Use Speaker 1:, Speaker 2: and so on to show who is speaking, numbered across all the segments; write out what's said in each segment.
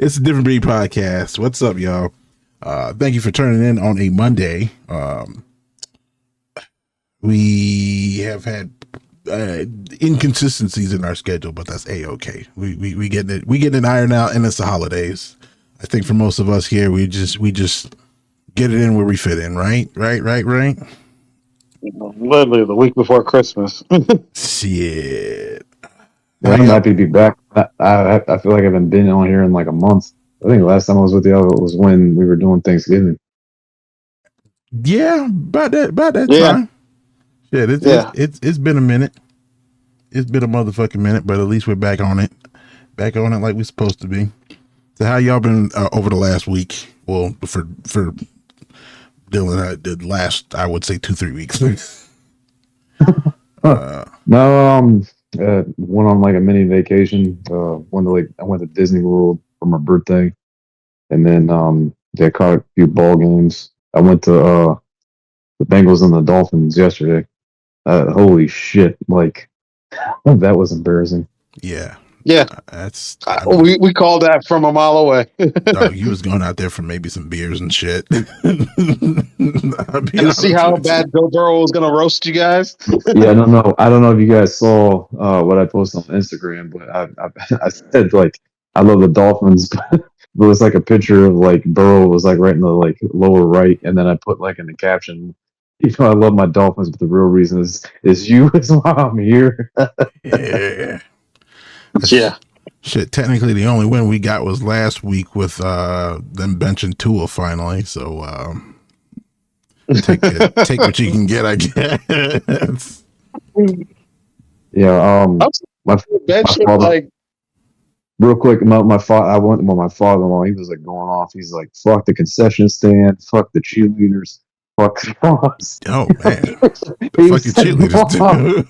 Speaker 1: It's a Different Breed podcast. What's up, y'all? Thank you for turning in on a Monday. We have had inconsistencies in our schedule, but that's a-okay. We getting it ironed out, and it's the holidays. I think for most of us here, we just get it in where we fit in, right?
Speaker 2: Literally the week before Christmas.
Speaker 1: Shit.
Speaker 3: Yeah, I'm happy to be back. I feel like I haven't been on here in like a month. I think the last time I was with y'all was when we were doing Thanksgiving.
Speaker 1: Yeah, about that
Speaker 2: Yeah.
Speaker 1: time. Shit, it's been a minute. It's been a motherfucking minute, but at least we're back on it. Back on it like we're supposed to be. So how y'all been over the last week? Well, for Dylan, the last, I would say 2-3 weeks.
Speaker 3: Went on like a mini vacation. I went to Disney World for my birthday, and then they caught a few ball games. I went to the Bengals and the Dolphins yesterday. Holy shit! Like that was embarrassing.
Speaker 1: Yeah. That's
Speaker 2: we called that from a mile away.
Speaker 1: Dog, you was going out there for maybe some beers and shit.
Speaker 2: And see how bad Bill Burrow was gonna roast you guys.
Speaker 3: Yeah, I don't know if you guys saw what I posted on Instagram, but I said like I love the Dolphins, but it was like a picture of like Burrow was like right in the like lower right, and then I put like in the caption, I love my Dolphins, but the real reason is you is why I'm here.
Speaker 1: Yeah.
Speaker 2: Yeah.
Speaker 1: Shit, technically the only win we got was last week with them benching Tua finally. So take what you can get, I guess.
Speaker 3: Yeah. My father,
Speaker 2: like
Speaker 3: real quick, my father-in-law, he was like going off. He's like, "Fuck the concession stand, fuck the cheerleaders, fuck the boss."
Speaker 1: Oh man, the fucking cheerleaders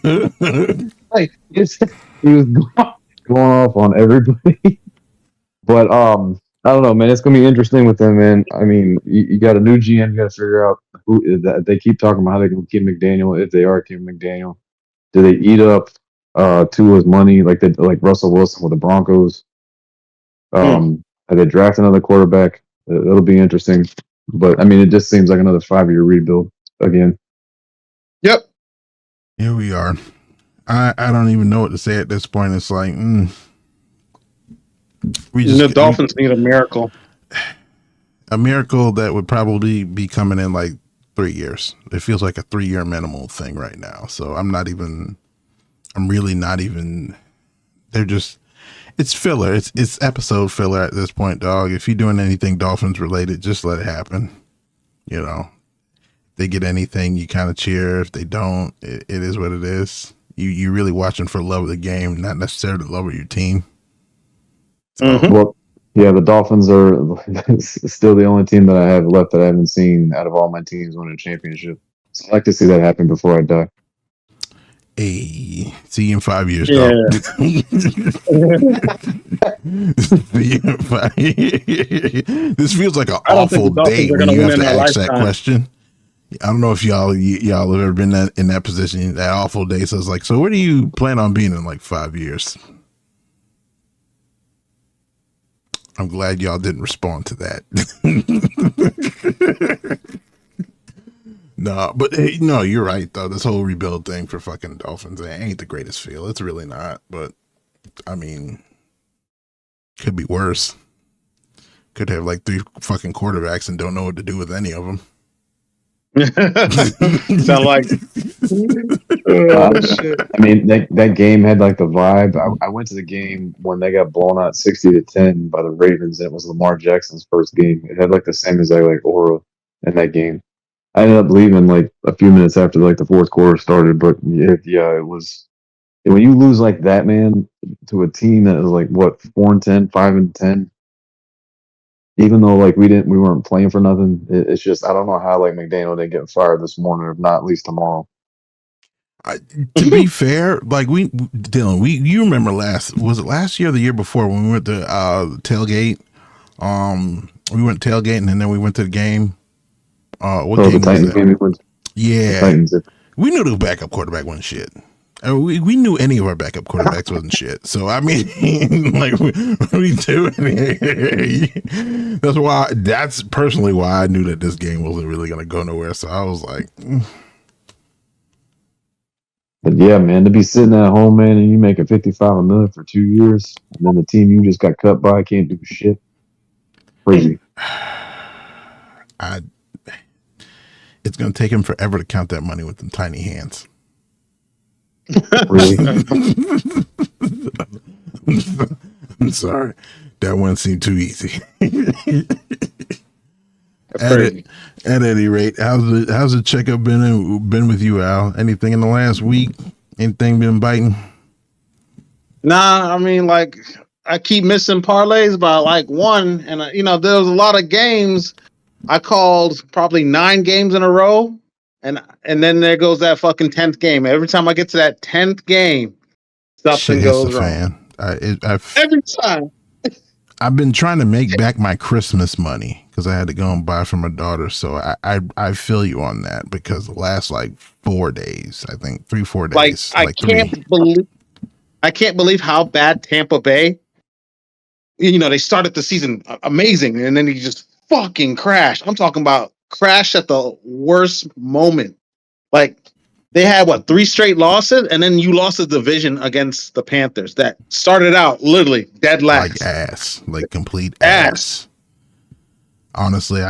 Speaker 1: do.
Speaker 3: Like he was going off on everybody. But I don't know, man. It's gonna be interesting with them, man. I mean, you got a new GM. You got to figure out who that. They keep talking about how they can keep McDaniel if they are keeping McDaniel. Do they eat up Tua's money like Russell Wilson with the Broncos? Have they draft another quarterback? It'll be interesting. But I mean, it just seems like another 5-year rebuild again.
Speaker 2: Yep.
Speaker 1: Here we are. I don't even know what to say at this point. It's like
Speaker 2: the Dolphins need a miracle.
Speaker 1: A miracle that would probably be coming in like 3 years. It feels like a 3-year minimal thing right now. So I'm really not even. They're just. It's filler. It's episode filler at this point, dog. If you're doing anything Dolphins related, just let it happen. You know, if they get anything, you kind of cheer. If they don't, it is what it is. You're really watching for love of the game, not necessarily the love of your team. So,
Speaker 3: Well, yeah, the Dolphins are still the only team that I have left that I haven't seen out of all my teams win a championship. So I like to see that happen before I die.
Speaker 1: Hey, see you in 5 years, dog. This feels like an awful day when you have to ask that question. I don't know if y'all have ever been in that position, that awful day. So it's like, so where do you plan on being in like 5 years? I'm glad y'all didn't respond to that. No, but hey, no, you're right though. This whole rebuild thing for fucking Dolphins, it ain't the greatest feel. It's really not. But I mean, could be worse. Could have like 3 fucking quarterbacks and don't know what to do with any of them.
Speaker 2: Sound like
Speaker 3: shit. I mean, that game had like the vibe. I went to the game when they got blown out 60-10 by the Ravens. It was Lamar Jackson's first game. It had like the same as like aura in that game. I ended up leaving like a few minutes after like the fourth quarter started. But yeah, it was when you lose like that, man, to a team that is like what 4-10, 5-10. Even though like we weren't playing for nothing, it's just I don't know how like McDaniel didn't get fired this morning, if not at least tomorrow.
Speaker 1: To be fair, like Dylan, you remember last year or the year before when we went to tailgate? We went tailgating and then we went to the game. What game
Speaker 3: the Titans
Speaker 1: was that?
Speaker 3: game we went to.
Speaker 1: Yeah,
Speaker 3: Titans.
Speaker 1: We knew the backup quarterback wasn't shit. We knew any of our backup quarterbacks wasn't shit. So I mean, like, what are we doing here? That's personally why I knew that this game wasn't really gonna go nowhere. So I was like,
Speaker 3: But yeah, man, to be sitting at home, man, and you making $55 million for 2 years, and then the team you just got cut by can't do shit. Crazy.
Speaker 1: it's gonna take him forever to count that money with them tiny hands.
Speaker 3: Really?
Speaker 1: I'm sorry, that one seemed too easy.
Speaker 2: Crazy.
Speaker 1: At any rate, how's the checkup been with you, Al? Anything in the last week? Anything been biting?
Speaker 2: Nah, I mean, like, I keep missing parlays by like one, and there was a lot of games. I called probably 9 games in a row, and then there goes that fucking 10th game. Every time I get to that 10th game,
Speaker 1: Shit
Speaker 2: something
Speaker 1: hits the
Speaker 2: goes wrong.
Speaker 1: fan.
Speaker 2: Every time.
Speaker 1: I've been trying to make back my Christmas money because I had to go and buy for my daughter. So I feel you on that because the last like 4 days, I think 3-4
Speaker 2: Like,
Speaker 1: days,
Speaker 2: I
Speaker 1: like
Speaker 2: can't believe how bad Tampa Bay. They started the season amazing, and then he just fucking crashed. I'm talking about crash at the worst moment. Like, they had 3 straight losses, and then you lost the division against the Panthers that started out literally dead
Speaker 1: like
Speaker 2: last.
Speaker 1: ass, like complete
Speaker 2: Ass.
Speaker 1: ass. Honestly,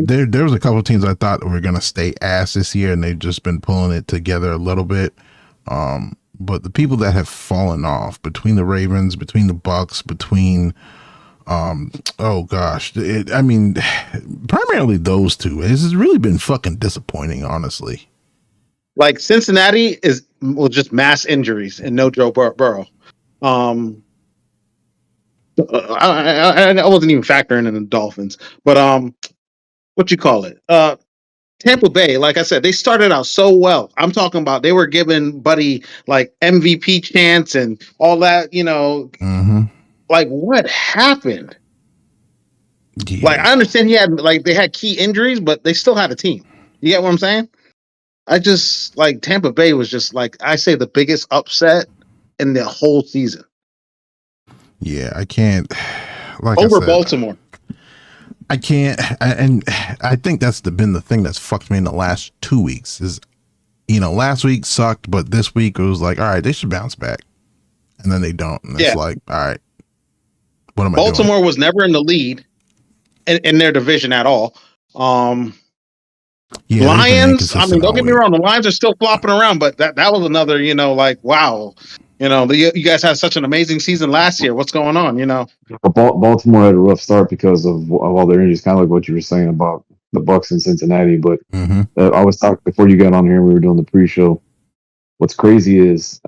Speaker 1: there was a couple of teams I thought were gonna stay ass this year, and they've just been pulling it together a little bit. But the people that have fallen off between the Ravens, between the Bucks, between oh gosh, I mean, primarily those two. This has really been fucking disappointing, honestly.
Speaker 2: Like, Cincinnati just mass injuries and no Joe Burrow. I wasn't even factoring in the Dolphins, but what you call it? Tampa Bay, like I said, they started out so well. I'm talking about they were giving Buddy like MVP chance and all that.
Speaker 1: Mm-hmm.
Speaker 2: Like, what happened? Like,
Speaker 1: Yeah.
Speaker 2: I understand they had key injuries, but they still had a team. You get what I'm saying? I just like Tampa Bay was just like I say the biggest upset in the whole season
Speaker 1: Yeah, I can't. Like
Speaker 2: over
Speaker 1: I said,
Speaker 2: Baltimore.
Speaker 1: I can't, and I think that's been the thing that's fucked me in the last 2 weeks. Is last week sucked, but this week it was like, all right, they should bounce back, and then they don't, and it's
Speaker 2: Yeah,
Speaker 1: like, all right, what am I doing?
Speaker 2: Baltimore was never in the lead in their division at all.
Speaker 1: Yeah, they've been
Speaker 2: Lions, I mean,
Speaker 1: inconsistent
Speaker 2: don't
Speaker 1: all
Speaker 2: get me
Speaker 1: week.
Speaker 2: wrong, the Lions are still flopping around, but that was another, like, wow. You guys had such an amazing season last year. What's going on?
Speaker 3: But Baltimore had a rough start because of all their injuries, kind of like what you were saying about the Bucks in Cincinnati. But
Speaker 1: Mm-hmm.
Speaker 3: I was talking before you got on here, and we were doing the pre-show. What's crazy is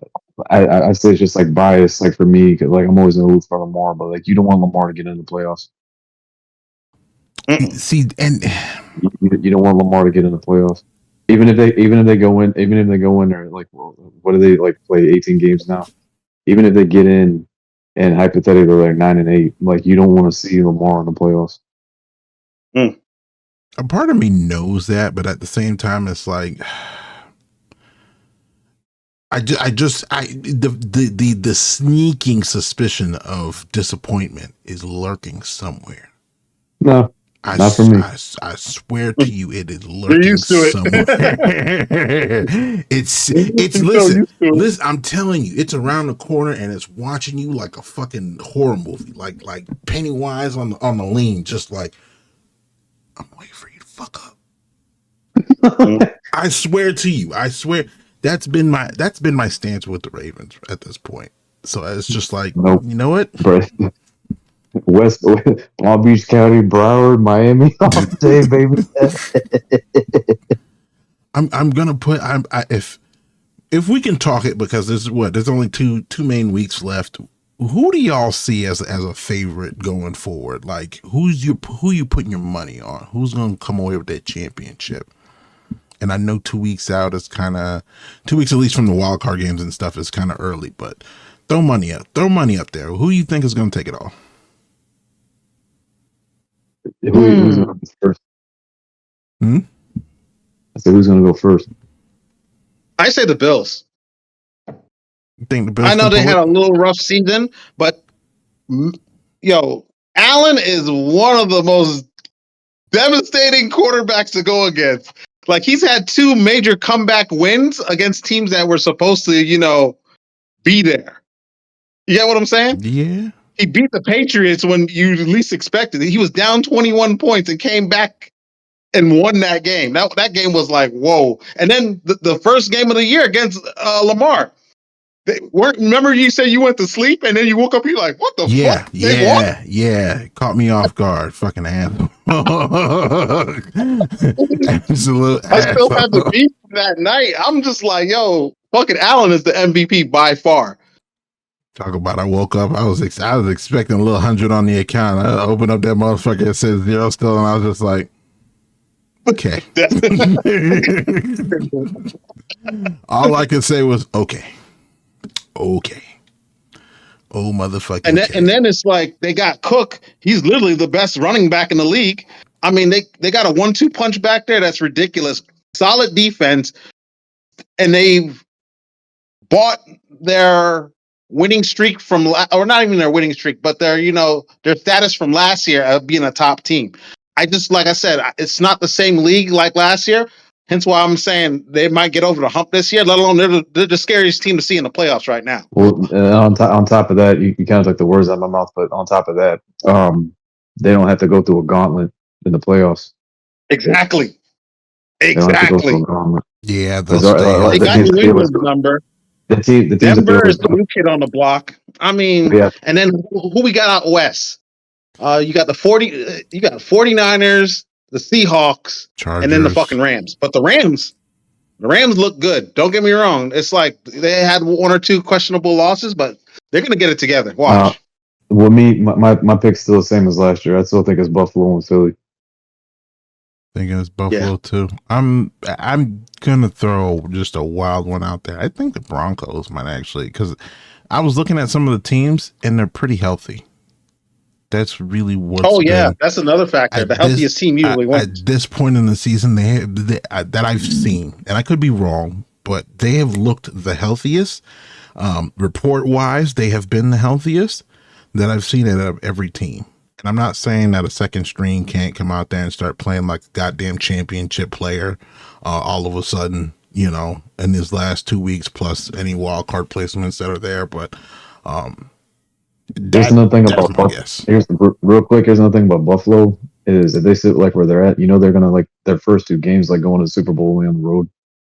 Speaker 3: I say it's just like bias, like for me, 'cause, like I'm always gonna root for Lamar, but like you don't want Lamar to get into the playoffs.
Speaker 1: See, and
Speaker 3: You don't want Lamar to get in the playoffs. Even if they go in, or like what do they like play 18 games now? Even if they get in and hypothetically they're 9-8, like you don't want to see Lamar in the playoffs.
Speaker 1: a part of me knows that, but at the same time, it's like the sneaking suspicion of disappointment is lurking somewhere.
Speaker 3: No, not for me.
Speaker 1: I swear to you, it is
Speaker 2: You're
Speaker 1: lurking
Speaker 2: used to it.
Speaker 1: somewhere. it's
Speaker 2: You're so
Speaker 1: listen,
Speaker 2: used to it.
Speaker 1: listen. I'm telling you, it's around the corner and it's watching you like a fucking horror movie, like Pennywise on the lean, just like I'm waiting for you to fuck up. I swear to you, I swear that's been my stance with the Ravens at this point. So it's just like,
Speaker 3: Nope.
Speaker 1: you know what?
Speaker 3: But West Long Beach County, Broward, Miami, all day, baby.
Speaker 1: I'm gonna put if we can talk it, because there's only two main weeks left. Who do y'all see as a favorite going forward? Like who you putting your money on? Who's gonna come away with that championship? And I know 2 weeks out is kind of 2 weeks at least from the wild card games and stuff is kind of early, but throw money up there. Who do you think is gonna take it all?
Speaker 3: Who's going to go first?
Speaker 1: Hmm?
Speaker 3: I said, who's going to go first?
Speaker 2: I say the Bills.
Speaker 1: You think the Bills
Speaker 2: I know
Speaker 1: can
Speaker 2: they
Speaker 1: pull
Speaker 2: had
Speaker 1: it?
Speaker 2: a little rough season, but
Speaker 1: Bills
Speaker 2: I know
Speaker 1: can
Speaker 2: they
Speaker 1: pull
Speaker 2: had
Speaker 1: it?
Speaker 2: a little rough season. But yo, Allen is one of the most devastating quarterbacks to go against. Like he's had 2 major comeback wins against teams that were supposed to, be there. You get what I'm saying?
Speaker 1: Yeah.
Speaker 2: He beat the Patriots when you least expected it. He was down 21 points and came back and won that game. That game was like, whoa. And then the first game of the year against Lamar. Remember you said you went to sleep and then you woke up, you're like, what the
Speaker 1: Yeah,
Speaker 2: fuck? They won?
Speaker 1: yeah. Caught me off guard. Fucking asshole. Absolute
Speaker 2: I still have the
Speaker 1: asshole.
Speaker 2: beat that night. I'm just like, yo, fucking Allen is the MVP by far.
Speaker 1: Talk about I woke up. I was expecting a little 100 on the account. I opened up that motherfucker. It says 0 still, and I was just like, okay. All I could say was okay. Oh motherfucking
Speaker 2: and
Speaker 1: okay.
Speaker 2: then it's like they got Cook. He's literally the best running back in the league. I mean, they got a 1-2 punch back there that's ridiculous. Solid defense, and they've bought their winning streak from, or not even their winning streak, but their status from last year of being a top team. Like I said, it's not the same league like last year. Hence why I'm saying they might get over the hump this year. Let alone they're the scariest team to see in the playoffs right now.
Speaker 3: Well, on top of that, you kind of took the words out of my mouth. But on top of that, they don't have to go through a gauntlet in the playoffs.
Speaker 2: Exactly.
Speaker 3: They don't have to go through a
Speaker 2: Exactly.
Speaker 3: gauntlet
Speaker 1: Yeah, they'll
Speaker 3: because
Speaker 1: stay
Speaker 2: They
Speaker 3: the
Speaker 2: got
Speaker 3: teams
Speaker 1: healthy.
Speaker 3: that
Speaker 2: New
Speaker 3: they always
Speaker 2: England's
Speaker 3: go,
Speaker 2: number.
Speaker 3: the teams that they
Speaker 2: Denver
Speaker 3: always
Speaker 2: is the
Speaker 3: go.
Speaker 2: new kid on the block. I mean,
Speaker 3: Yeah,
Speaker 2: and then who we got out west? You got the 49ers, the Seahawks, and then the
Speaker 1: Chargers.
Speaker 2: fucking Rams. But the Rams look good. Don't get me wrong. It's like they had 1 or 2 questionable losses, but they're gonna get it together.
Speaker 3: uh,
Speaker 2: Watch.
Speaker 3: well, my pick's still the same as last year. I still think it's Buffalo and Philly.
Speaker 1: Thinking it's
Speaker 2: Yeah.
Speaker 1: Buffalo too. I'm gonna throw just a wild one out there. I think the Broncos might actually, because I was looking at some of the teams and they're pretty healthy. That's really what's
Speaker 2: Oh yeah,
Speaker 1: been
Speaker 2: that's another factor. The healthiest team usually wins.
Speaker 1: at this point in the season that I've seen, and I could be wrong, but they have looked the healthiest. Report wise, they have been the healthiest that I've seen out of every team. And I'm not saying that a second string can't come out there and start playing like a goddamn championship player all of a sudden, in his last 2 weeks plus any wild card placements that are there. But
Speaker 3: Here's another thing
Speaker 1: that's
Speaker 3: about
Speaker 1: my guess.
Speaker 3: real quick. Here's another thing about Buffalo is if they sit like where they're at, they're gonna like their first 2 games like going to the Super Bowl away on the road.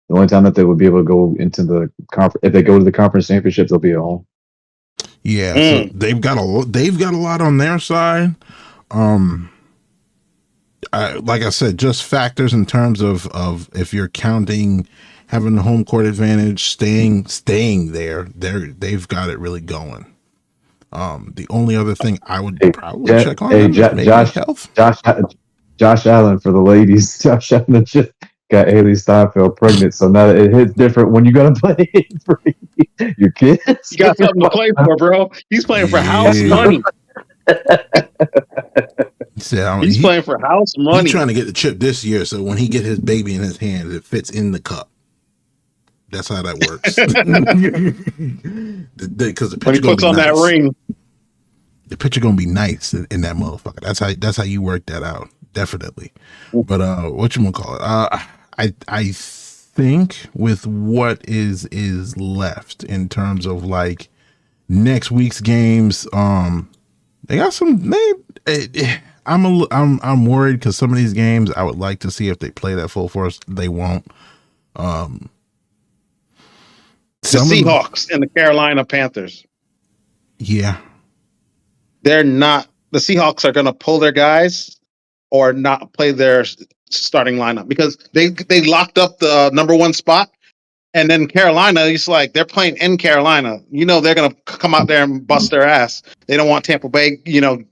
Speaker 3: The only time that they would be able to go into the conference, if they go to the conference championship, they'll be at home.
Speaker 1: Yeah, so they've got a lot on their side. Like I said, just factors in terms of if you're counting having the home court advantage, staying there, they've got it really going. The only other thing I would
Speaker 3: Hey,
Speaker 1: probably check on
Speaker 3: hey,
Speaker 1: them is maybe health.
Speaker 3: Josh Allen for the ladies. Josh Allen just got Haley Steinfeld pregnant, so now it hits different when you gotta play for your kids.
Speaker 2: You got something to play for, bro. He's playing for house
Speaker 1: Yeah,
Speaker 2: money. He's
Speaker 1: he
Speaker 2: playing for house
Speaker 1: he trying
Speaker 2: money.
Speaker 1: to get the chip this year, so when he get his baby in his hands, it fits in the cup. That's how that works. Because the
Speaker 2: When
Speaker 1: pitcher
Speaker 2: he
Speaker 1: gonna
Speaker 2: puts
Speaker 1: be
Speaker 2: on that
Speaker 1: nice.
Speaker 2: ring.
Speaker 1: The pitcher gonna be nice in that motherfucker. That's how you work that out. Definitely. But what you gonna call it? I think with what is left in terms of like next week's games, they got some. I'm worried because some of these games I would like to see if they play that full force. They won't.
Speaker 2: The
Speaker 1: Some of the,
Speaker 2: Seahawks and the Carolina Panthers.
Speaker 1: yeah.
Speaker 2: They're not, the Seahawks are going to pull their guys or not play their starting lineup because they locked up the number 1 spot. And then Carolina, it's like they're playing in Carolina. They're going to come out there and bust their ass. They don't want Tampa Bay, they don't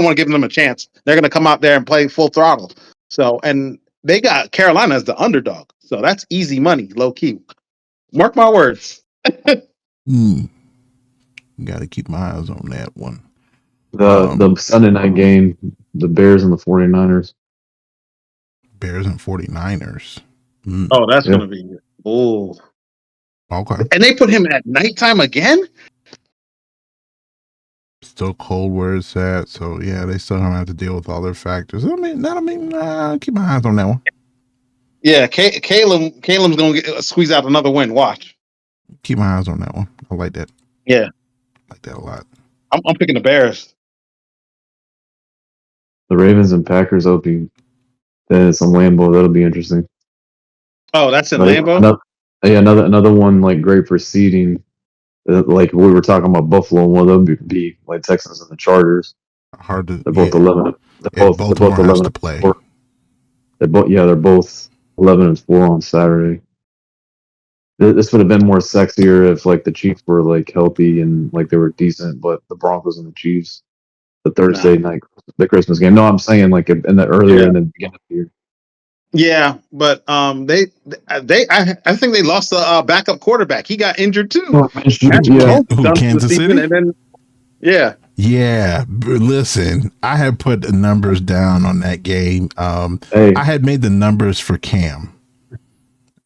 Speaker 2: want to give them a chance. They're going to come out there and play full throttle. So, and they got Carolina as the underdog. So that's easy money, low key. Mark my words.
Speaker 1: Got to keep my eyes on that one.
Speaker 3: The Sunday night game, the Bears and the 49ers.
Speaker 1: Bears and 49ers.
Speaker 2: Oh, that's
Speaker 3: Yeah.
Speaker 2: going to be, oh,
Speaker 1: Okay.
Speaker 2: And they put him at nighttime again?
Speaker 1: Still cold where it's at. So yeah, they still gonna have to deal with all their factors. Keep my eyes on that one.
Speaker 2: Yeah, Caleb's going to squeeze out another win. Watch.
Speaker 1: Keep my eyes on that one. I like that.
Speaker 2: Yeah.
Speaker 1: I like that a lot.
Speaker 2: I'm picking the Bears.
Speaker 3: The Ravens and Packers opening. Then some Lambeau. That'll be interesting.
Speaker 2: Oh, that's in Lambeau?
Speaker 3: Another one like great for seeding. Like we were talking about Buffalo, one of them would be like Texans and the Chargers.
Speaker 1: Hard to.
Speaker 3: They're both
Speaker 1: Yeah.
Speaker 3: 11. They're both 11
Speaker 1: to play.
Speaker 3: They're both 11-4 on Saturday. This would have been more sexier if like the Chiefs were like healthy and like they were decent, but the Broncos and the Chiefs, the Thursday night, the Christmas game. No, I'm saying like in the earlier in the beginning of the year.
Speaker 2: Yeah, but I think they lost the backup quarterback. He got injured too.
Speaker 1: Kansas City?
Speaker 2: And then
Speaker 1: Yeah, listen, I had put the numbers down on that game. I had made the numbers for Cam,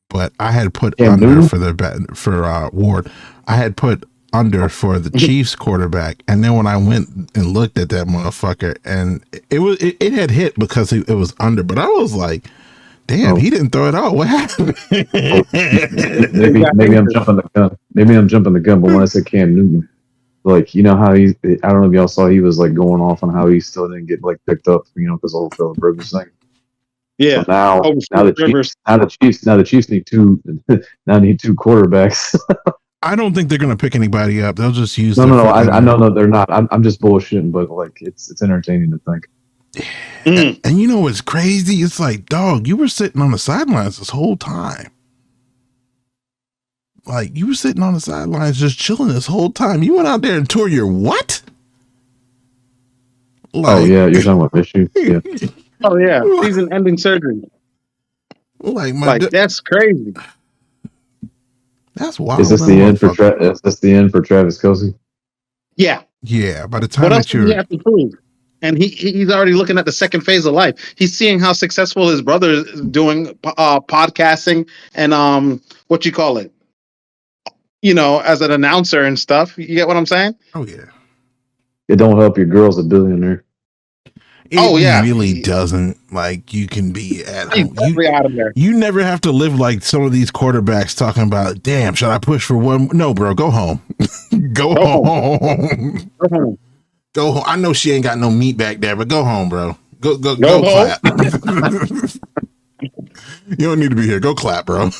Speaker 1: but I had put under for Ward. I had put under for the Chiefs quarterback, and then when I went and looked at that motherfucker, and it had hit because it was under, but I was like, damn, he didn't throw it out. What happened?
Speaker 3: Maybe I'm jumping the gun. But when I said Cam Newton, like, you know how I don't know if y'all saw, he was like going off on how he still didn't get like picked up, because the whole Philip Rivers thing.
Speaker 2: Yeah.
Speaker 3: So now the Chiefs need two quarterbacks.
Speaker 1: I don't think they're gonna pick anybody up. They'll just use.
Speaker 3: No. I know they're not. I'm just bullshitting, but like it's entertaining to think.
Speaker 1: And you know what's crazy? It's like, dog, you were sitting on the sidelines this whole time. Like, you were sitting on the sidelines just chilling this whole time. You went out there and tore your what?
Speaker 3: Like, you're talking about issue. Yeah.
Speaker 2: Oh yeah, season-ending surgery. That's crazy.
Speaker 1: That's wild.
Speaker 3: Is this the end for Travis Kelce?
Speaker 2: Yeah.
Speaker 1: Yeah. By the time
Speaker 2: what else do you have to prove? And he's already looking at the second phase of life. He's seeing how successful his brother is doing podcasting and what you call it, as an announcer and stuff. You get what I'm saying?
Speaker 1: Oh yeah.
Speaker 3: It don't help your girl's a billionaire.
Speaker 1: It really doesn't. Like, you can be at home.
Speaker 2: Out of there.
Speaker 1: You never have to live like some of these quarterbacks talking about, damn, should I push for one? No, bro, go home. Go home. Go home. I know she ain't got no meat back there, but go home, bro. Go clap. You don't need to be here. Go clap, bro.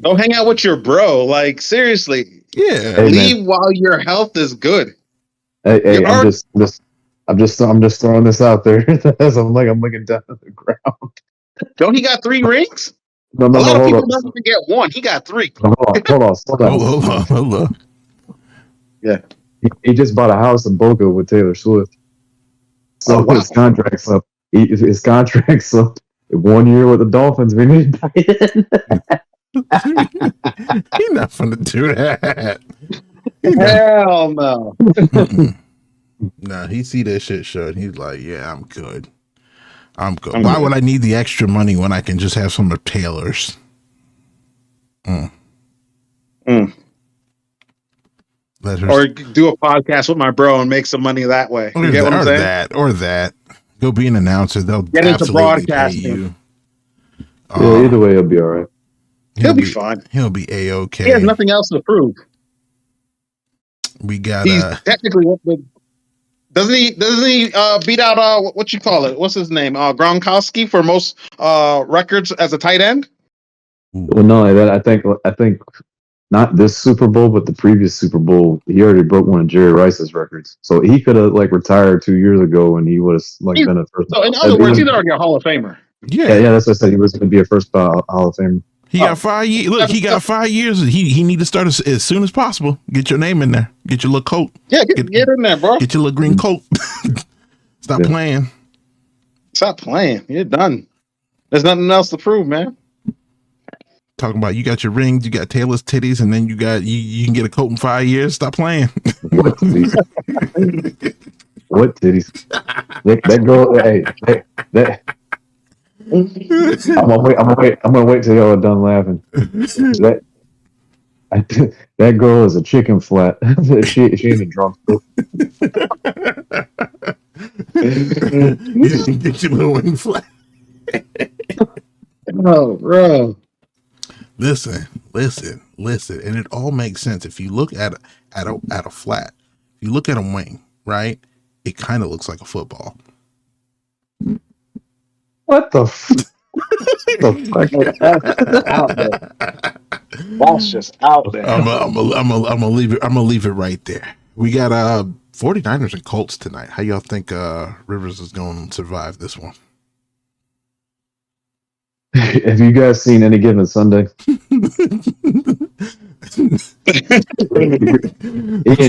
Speaker 2: Go hang out with your bro. Like, seriously.
Speaker 1: Yeah.
Speaker 2: Leave while your health is good.
Speaker 3: Hey, I'm just throwing this out there as I'm looking down at the ground.
Speaker 2: Don't he got 3 rings?
Speaker 3: No,
Speaker 2: a lot of people don't even get 1. He got 3.
Speaker 3: Hold on. Yeah. He just bought a house in Boca with Taylor Swift. So his contract's up. His contract's up. 1 year with the Dolphins. We need to buy it.
Speaker 1: He's not gonna do that.
Speaker 2: Hell no.
Speaker 1: Nah, he see that shit short. He's like, yeah, I'm good. Why would I need the extra money when I can just have some of Taylor's?
Speaker 2: Or do a podcast with my bro and make some money that way. You get what I'm saying?
Speaker 1: Or that. Go be an announcer. They'll
Speaker 2: get into broadcasting.
Speaker 1: Pay you.
Speaker 3: Either way, he'll be all right.
Speaker 2: He'll be fine.
Speaker 1: He'll be A-okay.
Speaker 2: He has nothing else to prove.
Speaker 1: We got.
Speaker 2: He's technically. Doesn't he beat out what you call it? What's his name? Gronkowski for most records as a tight end?
Speaker 3: Well, no, I think not this Super Bowl, but the previous Super Bowl, he already broke one of Jerry Rice's records. So he could have retired 2 years ago, and he would have been a first.
Speaker 2: So in other words, he's already a Hall of Famer.
Speaker 1: Yeah,
Speaker 3: that's what I said. He was going to be a first Hall of Famer.
Speaker 1: He got 5 years. Look, he got 5 years. He need to start as soon as possible. Get your name in there. Get your little coat.
Speaker 2: Yeah, get in there, bro.
Speaker 1: Get your little green coat. Stop playing.
Speaker 2: Stop playing. You're done. There's nothing else to prove, man.
Speaker 1: Talking about you got your rings, you got Taylor's titties, and then you can get a coat in 5 years. Stop playing.
Speaker 3: What titties? What titties? That girl. Hey, that. I'm gonna wait till y'all are done laughing. That girl is a chicken flat. she ain't a drunk.
Speaker 1: You didn't get your little wing flat.
Speaker 2: Oh, bro.
Speaker 1: Listen, and it all makes sense if you look at a flat. If you look at a wing, right? It kind of looks like a football.
Speaker 3: What the fuck?
Speaker 2: That's out there. That's just out there.
Speaker 1: I'm gonna leave it. I'm gonna leave it right there. We got 49ers and Colts tonight. How y'all think Rivers is going to survive this one?
Speaker 3: Have you guys seen Any Given Sunday? Ian,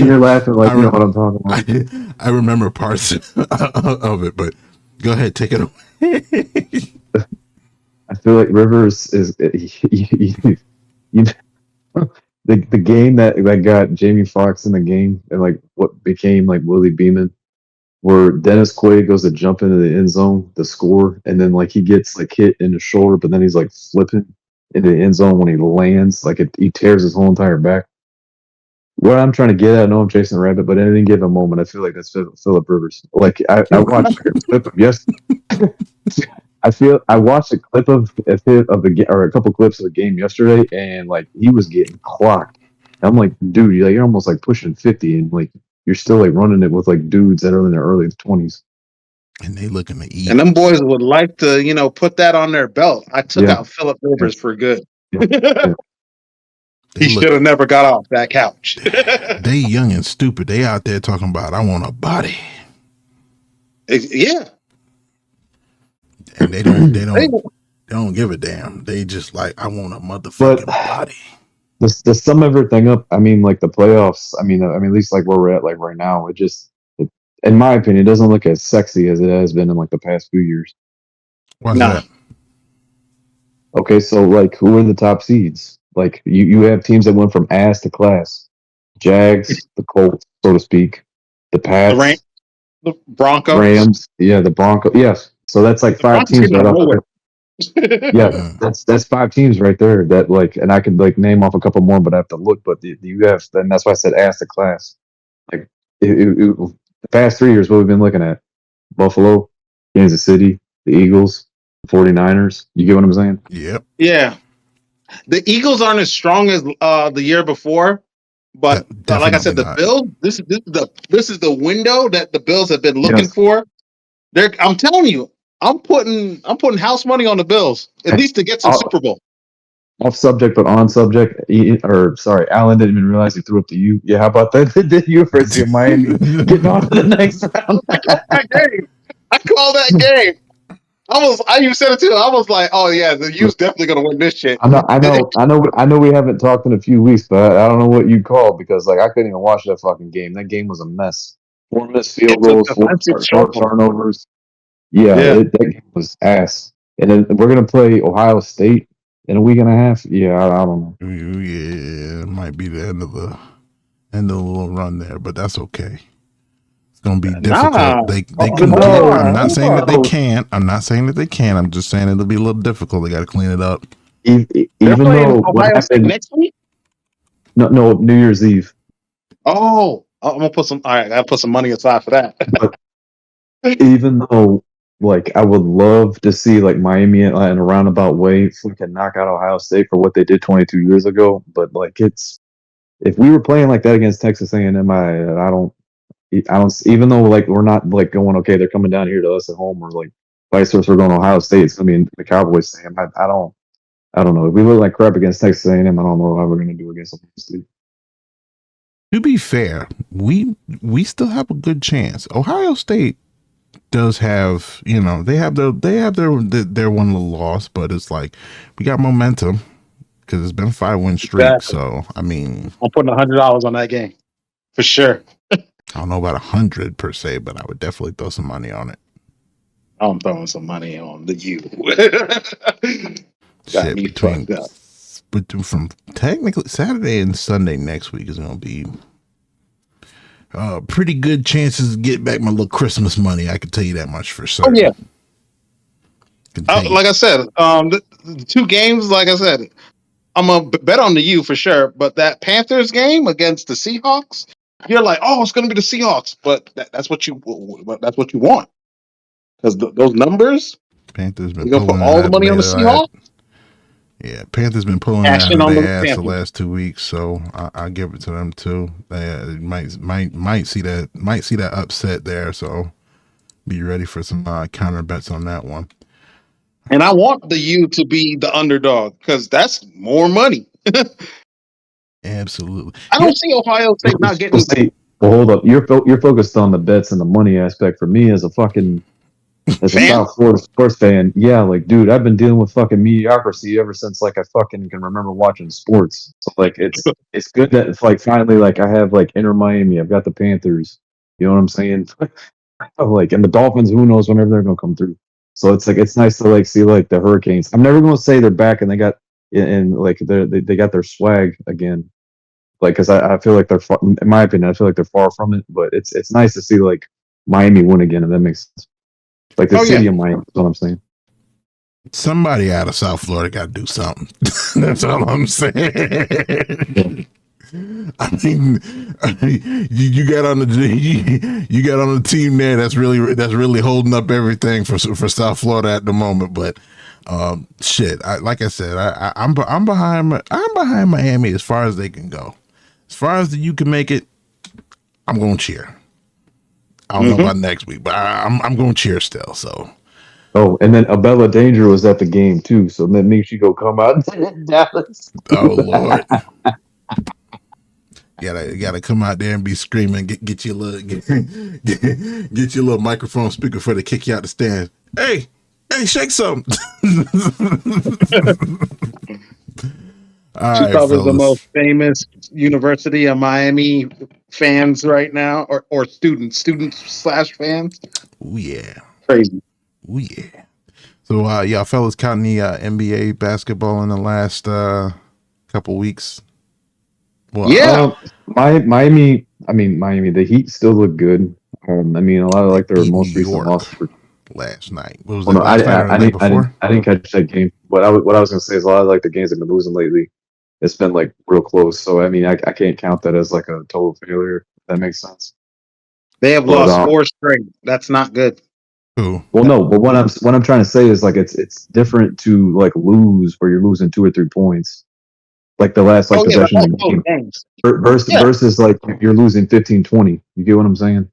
Speaker 3: you're laughing like you know what I'm talking about.
Speaker 1: I remember parts of it, but go ahead, take it away.
Speaker 3: I feel like Rivers is the game that got Jamie Foxx in the game and like what became like Willie Beeman, where Dennis Quaid goes to jump into the end zone to score, and then like he gets like hit in the shoulder, but then he's like flipping into the end zone when he lands, like he tears his whole entire back. What I'm trying to get at, I know I'm chasing a rabbit, but at any given moment, I feel like that's Philip Rivers. Like I watched a clip of I watched a clip of the game or a couple clips of the game yesterday, and like he was getting clocked. I'm like, dude, you're almost like pushing 50, and like you're still like running it with like dudes that are in their early 20s.
Speaker 1: And they looking to eat.
Speaker 2: And them boys would like to, put that on their belt. I took out Philip Rivers for good.
Speaker 3: Yeah.
Speaker 2: He should have never got off that couch.
Speaker 1: They young and stupid. They out there talking about, I want a body.
Speaker 2: Yeah.
Speaker 1: And they don't give a damn. They just like, I want a motherfucking body.
Speaker 3: To sum everything up, I mean, like the playoffs. I mean, at least like where we're at, like right now, in my opinion, it doesn't look as sexy as it has been in like the past few years.
Speaker 1: Why's that?
Speaker 3: Okay, so like, who are the top seeds? Like, you have teams that went from ass to class. Jags, the Colts, so to speak, the Pats,
Speaker 2: the Broncos,
Speaker 3: Rams, the Broncos. Yes, so that's like five teams right off. Yeah, that's five teams right there. That like, and I could like name off a couple more, but I have to look. But you have, and that's why I said ask the class. Like the past 3 years, what we've been looking at: Buffalo, Kansas City, the Eagles, the 49ers. You get what I'm saying?
Speaker 1: Yep.
Speaker 2: Yeah. The Eagles aren't as strong as the year before, but like I said, the Bills. This is the window that the Bills have been looking for. I'm telling you. I'm putting house money on the Bills, at least to get some Super Bowl.
Speaker 3: Off subject, but on subject. Allan didn't even realize he threw up to you. Yeah, how about that? The University of Miami getting on to the next round.
Speaker 2: I call that game. You said it too. I was like, oh yeah, the U's definitely gonna win this shit.
Speaker 3: I know. We haven't talked in a few weeks, but I don't know what you called because like I couldn't even watch that fucking game. That game was a mess. 4 missed field goals, 4 turnovers. That game was ass. And then we're gonna play Ohio State in a week and a half. Yeah, I don't know.
Speaker 1: Yeah, it might be the end of the little run there, but that's okay. It's gonna be difficult. They can. I'm not saying that they can't. I'm not saying that they can. I'm just saying it'll be a little difficult. They got to clean it up.
Speaker 3: Even though
Speaker 2: Ohio State next week.
Speaker 3: No, New Year's Eve.
Speaker 2: Oh, I'm gonna put some. All right, I gotta put some money aside for that.
Speaker 3: But even though, like, I would love to see like Miami in a roundabout way if we can knock out Ohio State for what they did 22 years ago. But like, if we were playing like that against Texas A&M, I don't. Even though like we're not like going okay, they're coming down here to us at home, or like vice versa, we're going to Ohio State. It's gonna be the Cowboys stadium. I don't know. If we look like crap against Texas A&M, I don't know how we're gonna do against Ohio State.
Speaker 1: To be fair, we still have a good chance. Ohio State does have, they have their one little loss, but it's like we got momentum because it's been 5-win streak. Exactly. So I mean,
Speaker 2: I'm putting $100 on that game for sure.
Speaker 1: I don't know about 100 per se, but I would definitely throw some money on it.
Speaker 2: I'm throwing some money on the U. Got me fucked up.
Speaker 1: But from technically Saturday and Sunday next week is going to be pretty good chances to get back my little Christmas money. I can tell you that much for certain.
Speaker 2: Oh yeah. Like I said, the 2 games. Like I said, I'm a bet on the U for sure. But that Panthers game against the Seahawks, you're like, oh, it's going to be the Seahawks, but that's what you want because those numbers.
Speaker 1: Panthers been
Speaker 2: You're gonna put
Speaker 1: pulling it
Speaker 2: all the
Speaker 1: out of
Speaker 2: money on the
Speaker 1: their last.
Speaker 2: Seahawks.
Speaker 1: Yeah, Panthers been pulling it
Speaker 2: Cash
Speaker 1: out
Speaker 2: in
Speaker 1: of
Speaker 2: on
Speaker 1: their
Speaker 2: the
Speaker 1: ass the
Speaker 2: Panthers.
Speaker 1: last 2 weeks, so I give it to them too. They might see that upset there, so be ready for some counter bets on that one.
Speaker 2: And I want the U to be the underdog because that's more money.
Speaker 1: Absolutely.
Speaker 2: I don't see Ohio State not
Speaker 3: Well,
Speaker 2: getting.
Speaker 3: see, well, hold up. You're focused on the bets and the money aspect. For me, as a
Speaker 2: Fan?
Speaker 3: South Florida sports fan, yeah, like, dude, I've been dealing with fucking mediocrity ever since like I fucking can remember watching sports. So like, it's good that it's like finally like I have like Inter Miami. I've got the Panthers. You know what I'm saying? Like, and the Dolphins. Who knows whenever they're gonna come through. So it's like it's nice to like see like the Hurricanes. I'm never gonna say they're back and they got and like they got their swag again. Like, because I feel like they're far, in my opinion, I feel like they're far from it. But it's nice to see like Miami win again, and that makes sense. Like the
Speaker 2: Oh yeah,
Speaker 3: city of Miami. That's what I'm saying.
Speaker 1: Somebody out of South Florida got to do something. That's all I'm saying. I mean, you got on you got on the team there that's really holding up everything for South Florida at the moment. But shit, like I said, I'm behind Miami as far as they can go. As far as you can make it, I'm going to cheer. I don't know about next week, but I'm going to cheer still. So.
Speaker 3: Oh, and then Abella Danger was at the game too, so that makes you go come out to Dallas.
Speaker 1: Oh Lord. You gotta come out there and be screaming. Get your little get your little microphone speaker for to kick you out the stand. Hey, shake something. All
Speaker 2: she's
Speaker 1: right,
Speaker 2: probably the most
Speaker 1: fellas.
Speaker 2: famous University of Miami fans right now, or students / fans.
Speaker 1: Oh yeah.
Speaker 2: Crazy.
Speaker 1: Oh yeah. So y'all fellas counting the NBA basketball in the last couple weeks. Well,
Speaker 2: Yeah.
Speaker 3: Miami. I mean, Miami. The Heat still look good. I mean, a lot of
Speaker 1: they
Speaker 3: like their
Speaker 1: beat New
Speaker 3: most recent
Speaker 1: York
Speaker 3: losses were.
Speaker 1: last night. What was
Speaker 3: Well,
Speaker 1: that?
Speaker 3: no,
Speaker 1: Last night or the night before?
Speaker 3: I didn't catch that game. But what I was gonna say is a lot of like the games they've been losing lately. It's been like real close. So I mean, I can't count that as like a total failure. If that makes sense.
Speaker 2: They have
Speaker 3: But
Speaker 2: lost 4 straight. That's not good.
Speaker 1: Who?
Speaker 3: well, no. But what I'm trying to say is like it's different to like lose where you're losing 2 or 3 points, like the last like
Speaker 2: Oh yeah, the
Speaker 3: possession of
Speaker 2: whole
Speaker 3: the
Speaker 2: close
Speaker 3: game,
Speaker 2: games.
Speaker 3: versus
Speaker 2: Yeah,
Speaker 3: like you're losing 15-20. You get what I'm saying?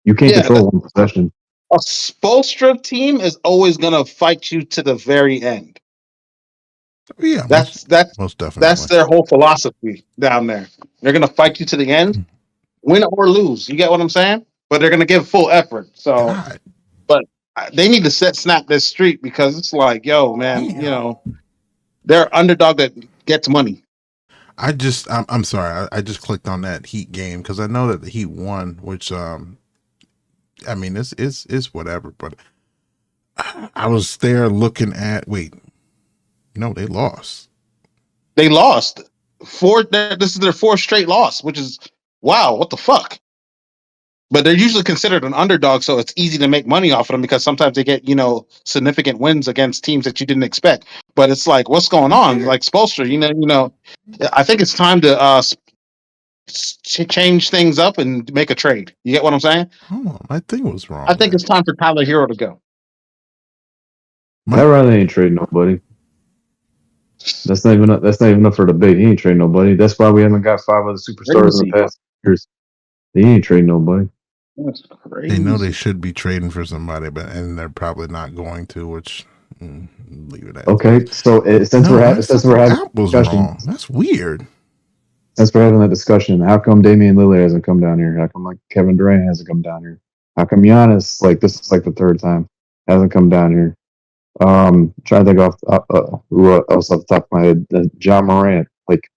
Speaker 3: You can't
Speaker 2: yeah.
Speaker 3: control one possession.
Speaker 2: A Spoelstra team is always gonna fight you to the very end.
Speaker 1: Yeah,
Speaker 2: That's
Speaker 1: most definitely.
Speaker 2: that's their whole philosophy down there. They're gonna fight you to the end, win or lose. You get what I'm saying? But they're gonna give full effort. So,
Speaker 1: God
Speaker 2: but they need to snap this streak because it's like, yo, man,
Speaker 1: damn.
Speaker 2: they're underdog that gets money.
Speaker 1: I'm sorry. I just clicked on that Heat game because I know that the Heat won, which I mean it's whatever. But I was there looking at. Wait, no, they lost.
Speaker 2: They lost 4. This is their 4th straight loss, which is wow. What the fuck? But they're usually considered an underdog, so it's easy to make money off of them because sometimes they get significant wins against teams that you didn't expect. But it's like, what's going on? Like Spoelstra, I think it's time to change things up and make a trade. You get what I'm saying?
Speaker 1: Hold on, my thing was
Speaker 2: I
Speaker 1: wrong.
Speaker 2: think it's time for Tyler Hero to go.
Speaker 3: That Riley ain't trading nobody. That's not even up for debate. He ain't trading nobody. That's why we haven't got 5 other superstars in the
Speaker 2: Crazy.
Speaker 3: past years. He ain't trading nobody.
Speaker 2: That's
Speaker 1: They know they
Speaker 2: crazy.
Speaker 1: should be trading for somebody, and they're probably not going to. Which leave it at.
Speaker 3: Okay, so
Speaker 1: No, my
Speaker 3: since we're
Speaker 1: fucking
Speaker 3: having
Speaker 1: app
Speaker 3: a
Speaker 1: was
Speaker 3: discussion,
Speaker 1: wrong. That's weird.
Speaker 3: since we're having that discussion, how come Damian Lillard hasn't come down here? How come like Kevin Durant hasn't come down here? How come Giannis, like this is like the 3rd time, hasn't come down here? Trying to think who else off the top of my head. John Morant. Like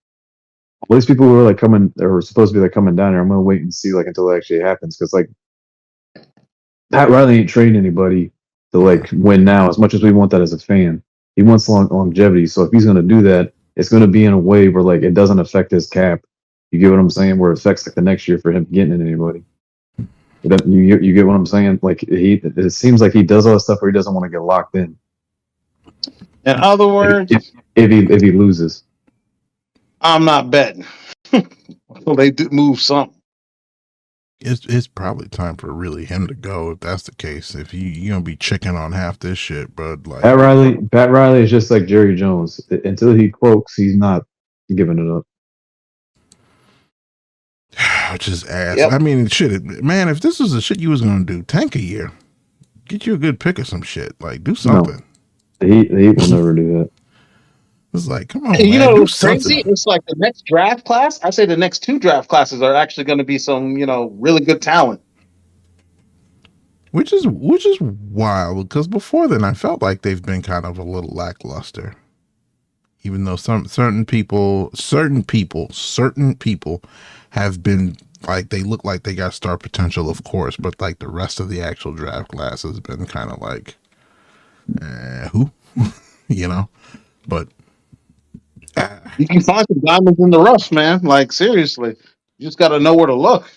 Speaker 3: all these people who are like coming or supposed to be like coming down here. I'm gonna wait and see like until it actually happens because like Pat Riley ain't trading anybody to like win now. As much as we want that as a fan, he wants longevity. So if he's gonna do that, it's gonna be in a way where like it doesn't affect his cap. You get what I'm saying? Where it affects like the next year for him getting in anybody. You get what I'm saying? Like it seems like he does all the stuff where he doesn't want to get locked in.
Speaker 2: In other
Speaker 3: If
Speaker 2: words,
Speaker 3: if he loses.
Speaker 2: I'm not betting. Well, they did move something.
Speaker 1: It's probably time for really him to go if that's the case. If you gonna be checking on half this shit, bud, like
Speaker 3: Pat Riley is just like Jerry Jones. Until he croaks, he's not giving it up.
Speaker 1: which is ass.
Speaker 2: Yep.
Speaker 1: I mean, shit, man. If this was the shit you was gonna do, tank a year, get you a good pick of some shit. Like, do something.
Speaker 3: The Heat will never do that.
Speaker 1: It's like, come on,
Speaker 2: And you
Speaker 1: man,
Speaker 2: know
Speaker 1: do
Speaker 2: what's crazy?
Speaker 1: something.
Speaker 2: It's like the next draft class. I say the next 2 draft classes are actually going to be some, really good talent.
Speaker 1: Which is wild because before then I felt like they've been kind of a little lackluster. Even though certain people have been like, they look like they got star potential, of course, but like the rest of the actual draft class has been kind of like, who, but
Speaker 2: You can find some diamonds in the rough, man. Like, seriously, you just got to know where to look.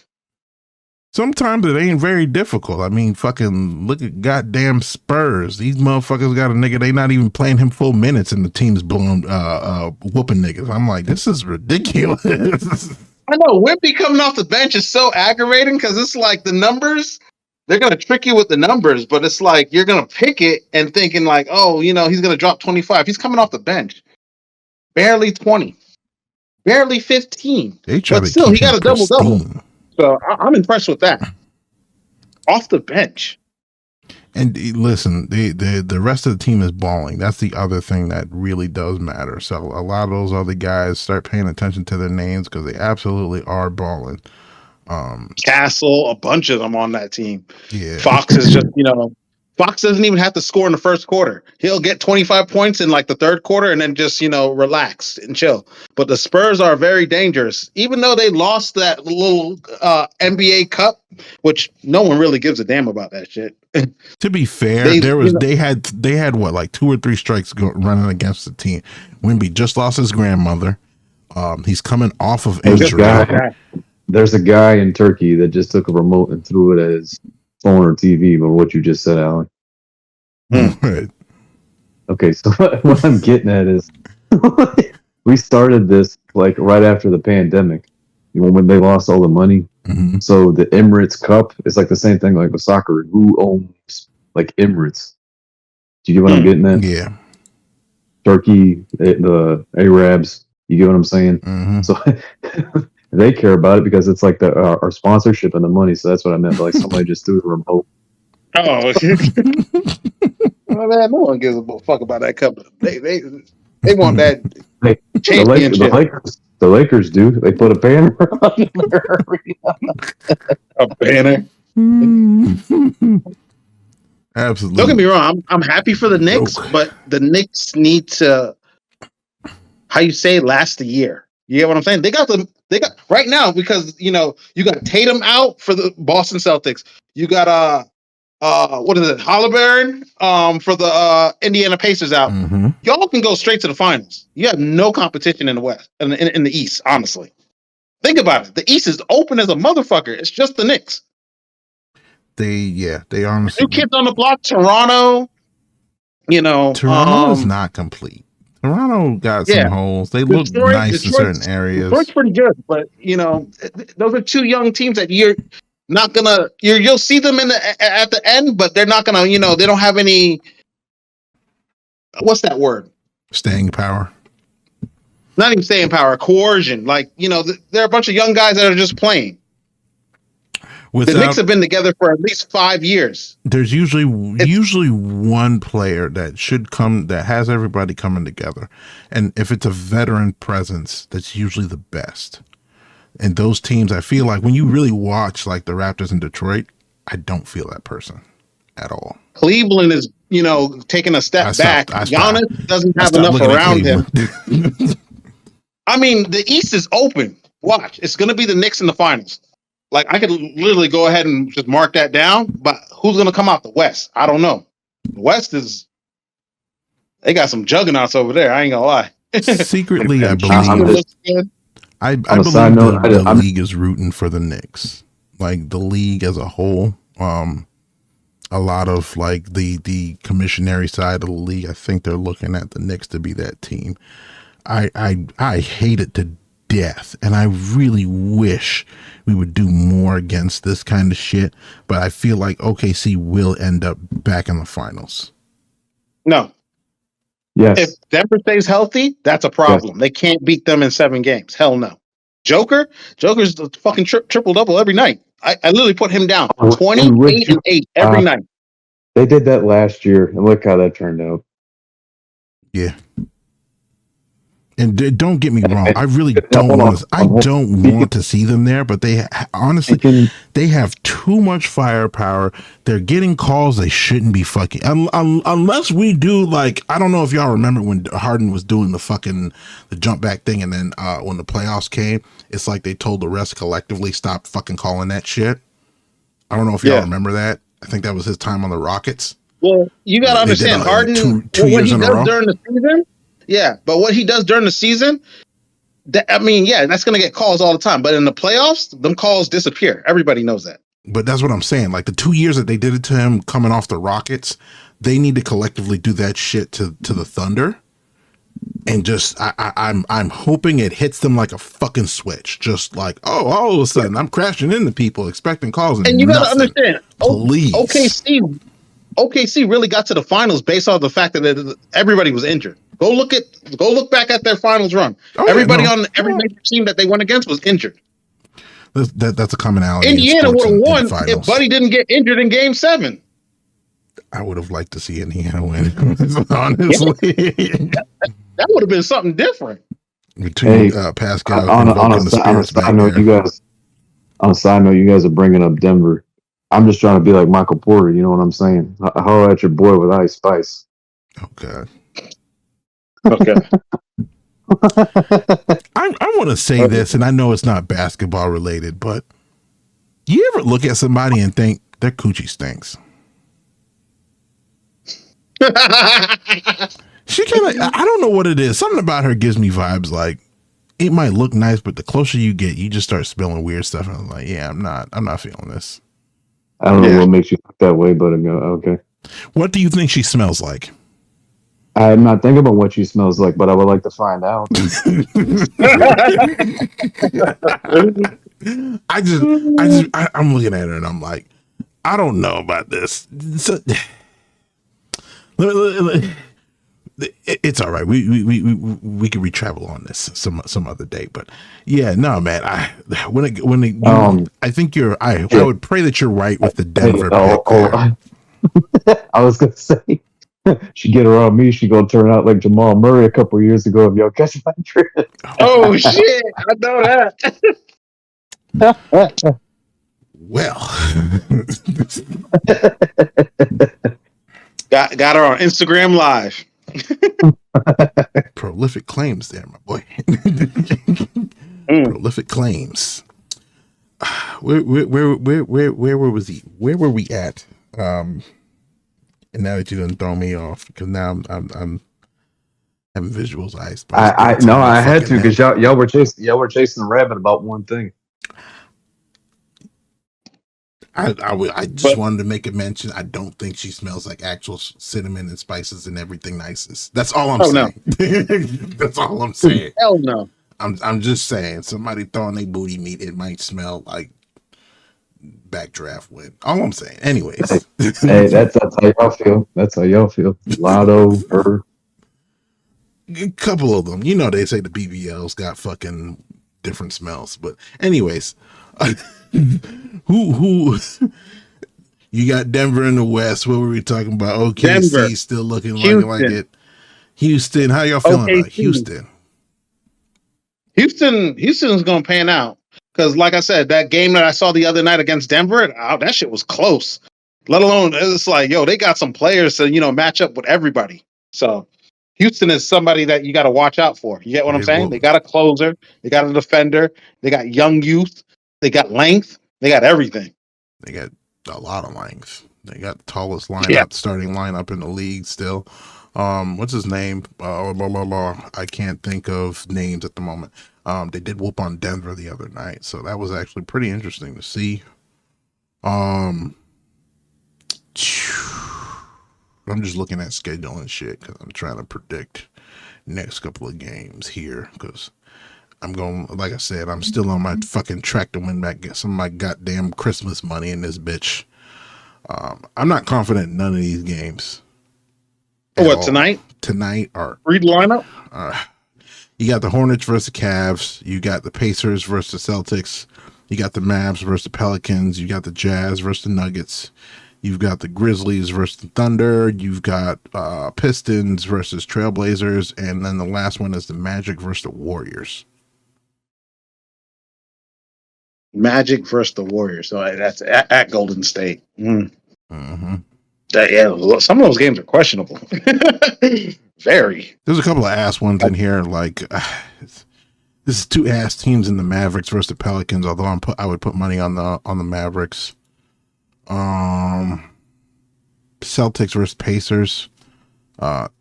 Speaker 1: sometimes it ain't very difficult. I mean, fucking look at goddamn Spurs. These motherfuckers got a nigga. They not even playing him full minutes, and the team's blowing, whooping niggas. I'm like, this is ridiculous.
Speaker 2: I know Wimpy coming off the bench is so aggravating because it's like the numbers. They're gonna trick you with the numbers, but it's like you're gonna pick it and thinking like, oh, he's gonna drop 25. He's coming off the bench, barely 20, barely 15,
Speaker 1: They try
Speaker 2: but
Speaker 1: to
Speaker 2: still
Speaker 1: keep
Speaker 2: he got
Speaker 1: him
Speaker 2: a double double.
Speaker 1: pristine.
Speaker 2: So I'm impressed with that. Off the bench.
Speaker 1: And listen, the rest of the team is balling. That's the other thing that really does matter. So a lot of those other guys start paying attention to their names because they absolutely are balling.
Speaker 2: Castle, a bunch of them on that team.
Speaker 1: Yeah.
Speaker 2: Fox is just, Fox doesn't even have to score in the first quarter. He'll get 25 points in like the third quarter and then just, relax and chill. But the Spurs are very dangerous. Even though they lost that little NBA Cup, which no one really gives a damn about that shit.
Speaker 1: To be fair, they had what, like 2 or 3 strikes running against the team. Wemby just lost his grandmother. He's coming off of injury.
Speaker 3: There's a guy in Turkey that just took a remote and threw it at his phone or TV. But what you just said, Allan.
Speaker 1: Right.
Speaker 3: Okay, so what I'm getting at is we started this like right after the pandemic, when they lost all the money.
Speaker 1: Mm-hmm.
Speaker 3: So the Emirates Cup is like the same thing like with soccer. Who owns like Emirates? Do you get what I'm getting at?
Speaker 1: Yeah.
Speaker 3: Turkey, the Arabs. You get what I'm saying?
Speaker 1: Mm-hmm.
Speaker 3: So they care about it because it's like our sponsorship and the money. So that's what I meant. Like somebody just threw the remote.
Speaker 2: Oh, well, man, no one gives a fuck about that cup. They want that championship.
Speaker 3: The Lakers do. They put a banner on their arena.
Speaker 2: A banner.
Speaker 1: Absolutely.
Speaker 2: Don't get me wrong. I'm happy for the Knicks, but the Knicks need to, last a year. You get what I'm saying? They got right now because you got Tatum out for the Boston Celtics. You got what is it, Halliburton for the Indiana Pacers out.
Speaker 1: Mm-hmm.
Speaker 2: Y'all can go straight to the finals. You have no competition in the West in the East. Honestly, think about it. The East is open as a motherfucker. It's just the Knicks.
Speaker 1: They honestly.
Speaker 2: New kids on the block. Toronto.
Speaker 1: Toronto is not complete. Toronto got some holes. They look nice in certain areas.
Speaker 2: Detroit's pretty good, but those are 2 young teams that you're not gonna. You'll see them at the end, but they're not gonna. They don't have any. What's that word?
Speaker 1: Staying power.
Speaker 2: Not even staying power. Coercion. Like there are a bunch of young guys that are just playing. The Knicks have been together for at least 5 years.
Speaker 1: There's usually one player that has everybody coming together. And if it's a veteran presence, that's usually the best. And those teams, I feel like when you really watch like the Raptors in Detroit, I don't feel that person at all.
Speaker 2: Cleveland is, taking a step back. Giannis doesn't have enough around him. I mean, the East is open. Watch. It's going to be the Knicks in the finals. Like, I could literally go ahead and just mark that down, but who's going to come out the West? I don't know. The West they got some juggernauts over there. I ain't going to lie.
Speaker 1: Secretly, I believe I believe the league is rooting for the Knicks. Like, the league as a whole, a lot of, like, the commissionary side of the league, I think they're looking at the Knicks to be that team. I hate it to death, and I really wish we would do more against this kind of shit. But I feel like OKC will end up back in the finals.
Speaker 2: No. If
Speaker 3: Yes.
Speaker 2: Denver stays healthy, that's a
Speaker 3: Yes.
Speaker 2: problem. They can't beat them in 7 games. Hell no. Joker's the fucking triple double every night. I literally put him down
Speaker 3: And would
Speaker 2: 28
Speaker 3: you?
Speaker 2: and 8 every night.
Speaker 3: They did that last year, and look how that turned out.
Speaker 1: Yeah. And don't get me wrong, I really
Speaker 3: Now,
Speaker 1: don't
Speaker 3: hold
Speaker 1: want to. I
Speaker 3: on.
Speaker 1: don't want to see them there, but they honestly, they have too much firepower. They're getting calls they shouldn't be fucking. Unless we do like, I don't know if y'all remember when Harden was doing the jump back thing, and then when the playoffs came, it's like they told the rest collectively stop fucking calling that shit. I don't know if y'all remember that. I think that was his time on the Rockets.
Speaker 2: Well, you got to
Speaker 1: They did
Speaker 2: understand,
Speaker 1: like
Speaker 2: Harden,
Speaker 1: two
Speaker 2: what
Speaker 1: years
Speaker 2: he
Speaker 1: in a
Speaker 2: does
Speaker 1: row.
Speaker 2: during the season. Yeah, but what he does during the season, that's going to get calls all the time. But in the playoffs, them calls disappear. Everybody knows that.
Speaker 1: But that's what I'm saying. Like the 2 years that they did it to him coming off the Rockets, they need to collectively do that shit to the Thunder. And just I'm hoping it hits them like a fucking switch. Just like, oh, all of a sudden I'm crashing into people expecting calls and
Speaker 2: you got to
Speaker 1: nothing.
Speaker 2: understand,
Speaker 1: Please.
Speaker 2: OKC really got to the finals based on the fact that everybody was injured. Go look back at their finals run. Everybody on every major team that they went against was injured.
Speaker 1: That's a commonality.
Speaker 2: Indiana
Speaker 1: in
Speaker 2: would have won
Speaker 1: finals.
Speaker 2: if Buddy didn't get injured in Game 7.
Speaker 1: I would have liked to see Indiana win, honestly.
Speaker 2: That would have been something different.
Speaker 1: Between Pascal
Speaker 3: on a side note, you guys. On a side note, you guys are bringing up Denver. I'm just trying to be like Michael Porter. You know what I'm saying? Holler at your boy with Ice Spice.
Speaker 1: Okay.
Speaker 2: Okay.
Speaker 1: I want to say this, and I know it's not basketball related, but you ever look at somebody and think their coochie stinks? She kind of, I don't know what it is. Something about her gives me vibes like it might look nice, but the closer you get, you just start smelling weird stuff. And I'm like, yeah, I'm not feeling this.
Speaker 3: I don't know what makes you think that way, but okay.
Speaker 1: What do you think she smells like?
Speaker 3: I'm not thinking about what she smells like, but I would like to find out.
Speaker 1: I'm looking at her and I'm like, I don't know about this. So, it's all right. We can retravel on this some other day. But yeah, no, man. I think I would pray that you're right with the Denver pick.
Speaker 3: I was gonna say, she get around me, she gonna turn out like Jamal Murray a couple years ago. If y'all catch my drift.
Speaker 2: Oh shit! I know that.
Speaker 1: Well,
Speaker 2: got her on Instagram Live.
Speaker 1: Prolific claims there, my boy. Prolific claims. Where were we at? And now that you done throw me off, because now I'm having visuals.
Speaker 3: I had to because y'all were chasing the rabbit about one thing.
Speaker 1: I just wanted to make a mention. I don't think she smells like actual cinnamon and spices and everything nices. That's all I'm saying. No. That's all I'm saying.
Speaker 2: Hell no.
Speaker 1: I'm just saying. Somebody throwing their booty meat, it might smell like backdraft win. All I'm saying. Anyways.
Speaker 3: Hey, that's how y'all feel. That's how y'all feel. Lotto, her.
Speaker 1: A couple of them. You know they say the BBL's got fucking different smells. But anyways. Who you got Denver in the West. What were we talking about? OKC Denver. Still looking like it. Houston, how y'all feeling about Houston?
Speaker 2: Houston's gonna pan out. Because like I said, that game that I saw the other night against Denver, that shit was close. Let alone it's like, yo, they got some players to, match up with everybody. So Houston is somebody that you got to watch out for. You get what I'm saying? They got a closer, they got a defender, they got young youth, they got length, they got everything.
Speaker 1: They got a lot of length. They got the tallest lineup, starting lineup in the league still. What's his name? I can't think of names at the moment. They did whoop on Denver the other night, so that was actually pretty interesting to see. I'm just looking at schedule and shit because I'm trying to predict next couple of games here because I'm going, like I said, I'm still on my fucking track to win back get some of my goddamn Christmas money in this bitch. I'm not confident in none of these games.
Speaker 2: What, tonight?
Speaker 1: Tonight are
Speaker 2: Read lineup?
Speaker 1: you got the Hornets versus the Cavs, you got the Pacers versus the Celtics, you got the Mavs versus the Pelicans, you got the Jazz versus the Nuggets, you've got the Grizzlies versus the Thunder, you've got Pistons versus Trailblazers, and then the last one is the Magic versus the Warriors.
Speaker 2: Magic versus the Warriors. So that's at Golden State.
Speaker 1: Mm-hmm.
Speaker 2: Yeah, some of those games are questionable. Very.
Speaker 1: There's a couple of ass ones in here. Like this is two ass teams in the Mavericks versus the Pelicans. Although I would put money on the Mavericks. Celtics versus Pacers.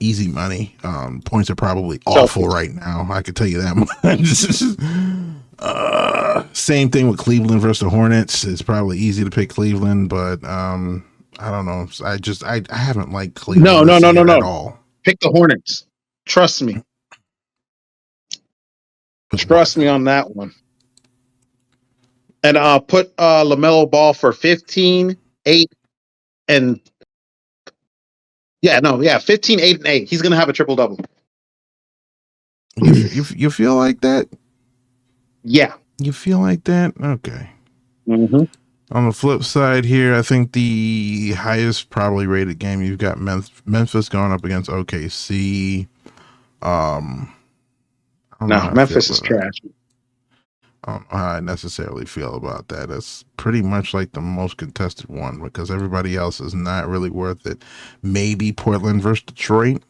Speaker 1: Easy money. Points are probably awful right now. I can tell you that much. Same thing with Cleveland versus the Hornets. It's probably easy to pick Cleveland, but I don't know. I haven't liked Cleveland
Speaker 2: No.
Speaker 1: at all.
Speaker 2: Pick the Hornets. Trust me. Trust me on that one. And put LaMelo Ball for 15, 8, and 15, 8, and 8. He's gonna have a triple double.
Speaker 1: You feel like that?
Speaker 2: Yeah.
Speaker 1: You feel like that? Okay.
Speaker 2: Mm-hmm.
Speaker 1: On the flip side here, I think the highest probably rated game, you've got Memphis going up against OKC.
Speaker 2: Memphis is trash.
Speaker 1: I don't know how I necessarily feel about that. It's pretty much like the most contested one because everybody else is not really worth it. Maybe Portland versus Detroit.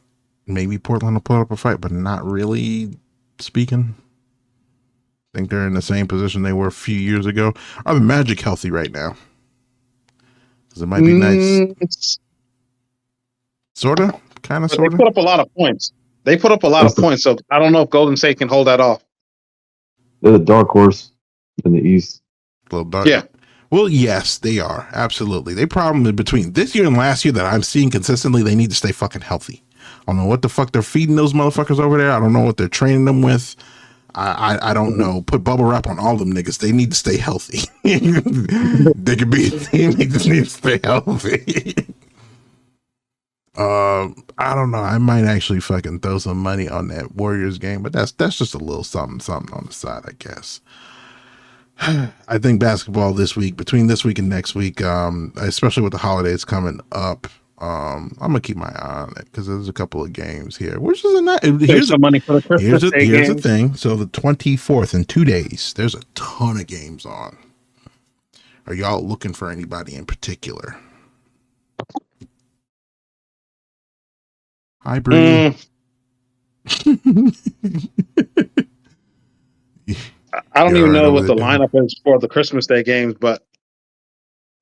Speaker 1: Maybe Portland will put up a fight, but not really speaking. I think they're in the same position they were a few years ago. Are the Magic healthy right now? Because it might be nice. Sort of? Kind of, sort of?
Speaker 2: They put up a lot of points. So I don't know if Golden State can hold that off.
Speaker 3: They're the dark horse in the East.
Speaker 1: A little dark.
Speaker 2: Yeah.
Speaker 1: Well, yes, they are. Absolutely. They problem between this year and last year that I'm seeing consistently, they need to stay fucking healthy. I don't know what the fuck they're feeding those motherfuckers over there. I don't know what they're training them with. I don't know. Put bubble wrap on all them niggas. They need to stay healthy. They could be a team. They just need to stay healthy. I don't know. I might actually fucking throw some money on that Warriors game, but that's just a little something on the side, I guess. I think basketball this week, between this week and next week, especially with the holidays coming up, I'm gonna keep my eye on it because there's a couple of games here, which is a nice. Here's
Speaker 2: some money for the Christmas Day
Speaker 1: here's the
Speaker 2: games.
Speaker 1: thing. So the 24th in 2 days, there's a ton of games on. Are y'all looking for anybody in particular? Hi, Brady.
Speaker 2: I don't even know what the lineup is for the Christmas Day games, but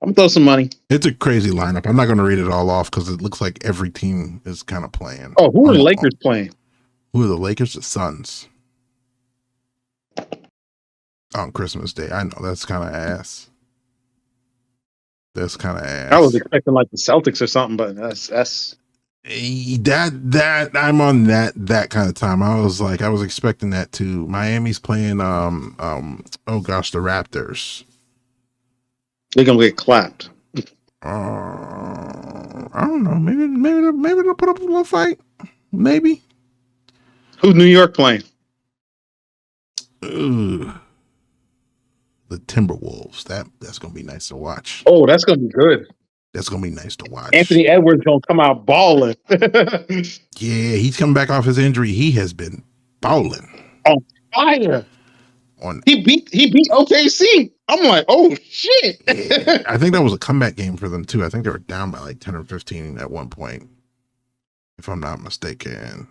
Speaker 2: I'm gonna throw some money.
Speaker 1: It's a crazy lineup. I'm not going to read it all off because it looks like every team is kind of playing.
Speaker 2: Oh, who are the Lakers playing?
Speaker 1: Who are the Lakers? The Suns. On Christmas Day. I know that's kind of ass.
Speaker 2: I was expecting like the Celtics or something, but that's
Speaker 1: that I'm on that kind of time. I was expecting that too. Miami's playing the Raptors.
Speaker 2: They're gonna get clapped.
Speaker 1: I don't know. Maybe they'll put up a little fight. Maybe.
Speaker 2: Who's New York playing?
Speaker 1: The Timberwolves. That's gonna be nice to watch.
Speaker 2: Oh, that's gonna be good.
Speaker 1: That's gonna be nice to watch.
Speaker 2: Anthony Edwards gonna come out balling.
Speaker 1: Yeah, he's coming back off his injury. He has been balling.
Speaker 2: On fire. He beat OKC. I'm like, oh shit.
Speaker 1: Yeah, I think that was a comeback game for them too. I think they were down by like 10 or 15 at one point, if I'm not mistaken.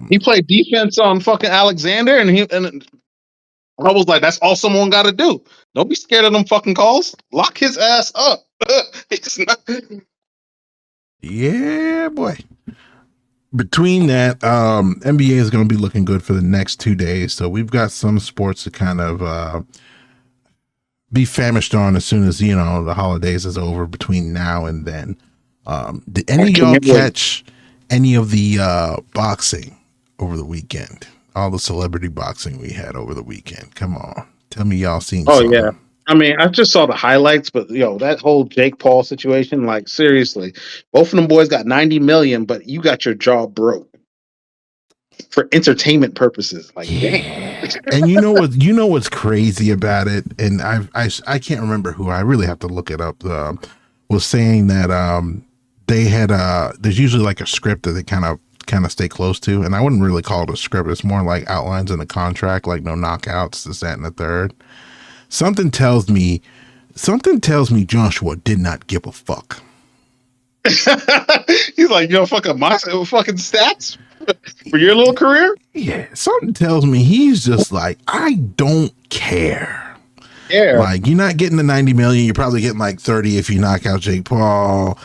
Speaker 2: He played defense on fucking Alexander, and I was like, that's all someone got to do. Don't be scared of them fucking calls. Lock his ass up.
Speaker 1: Yeah, boy. Between that, NBA is going to be looking good for the next 2 days. So we've got some sports to kind of be famished on as soon as, the holidays is over between now and then. Did any of y'all catch any of the boxing over the weekend? All the celebrity boxing we had over the weekend. Come on, tell me y'all seen
Speaker 2: Oh yeah.
Speaker 1: something.
Speaker 2: I mean, I just saw the highlights, but that whole Jake Paul situation, like seriously, both of them boys got 90 million, but you got your jaw broke for entertainment purposes. Like, damn.
Speaker 1: Yeah, and you know what's crazy about it, and I can't remember who. I really have to look it up. Was saying that they had there's usually like a script that they kind of stay close to, and I wouldn't really call it a script. It's more like outlines in the contract, like no knockouts, this, that, and the third. Something tells me Joshua did not give a fuck.
Speaker 2: He's like, fucking my fucking stats for your little career.
Speaker 1: Yeah, something tells me he's just like, I don't care.
Speaker 2: Yeah.
Speaker 1: Like, you're not getting the 90 million. You're probably getting like 30 if you knock out Jake Paul.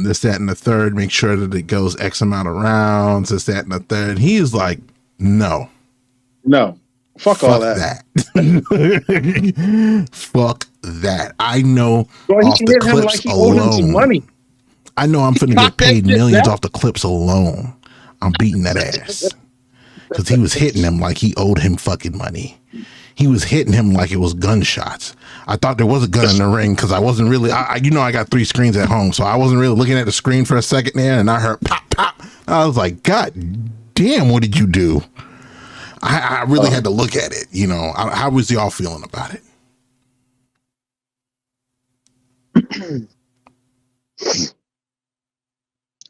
Speaker 1: This, that, and the third. Make sure that it goes X amount of rounds. This, that, and the third. He is like, no.
Speaker 2: No. Fuck all that.
Speaker 1: Fuck that. I know
Speaker 2: Well,
Speaker 1: off
Speaker 2: he
Speaker 1: the
Speaker 2: hit him like
Speaker 1: clips
Speaker 2: he owed him some
Speaker 1: alone.
Speaker 2: money.
Speaker 1: I know I'm finna
Speaker 2: Cock
Speaker 1: get
Speaker 2: that
Speaker 1: paid
Speaker 2: shit
Speaker 1: millions
Speaker 2: back.
Speaker 1: off the clips alone. I'm beating that ass. Because he was hitting him like he owed him fucking money. He was hitting him like it was gunshots. I thought there was a gun in the ring because I wasn't really, I got 3 screens at home, so I wasn't really looking at the screen for a second there, and I heard pop, pop. I was like, God damn, what did you do? I really had to look at it. How was y'all feeling about it?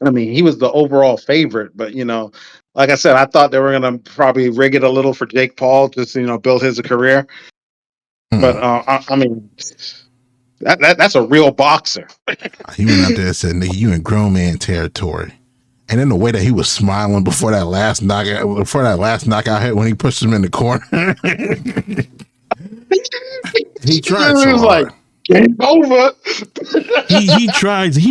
Speaker 2: I mean, he was the overall favorite, but like I said, I thought they were gonna probably rig it a little for Jake Paul just build his career. But I mean, that's a real boxer.
Speaker 1: He went out there and said, "Nigga, you in grown man territory." And then the way that he was smiling before that last knockout hit when he pushed him in the corner, he tried
Speaker 2: He
Speaker 1: so
Speaker 2: was like,
Speaker 1: hard.
Speaker 2: game over.
Speaker 1: He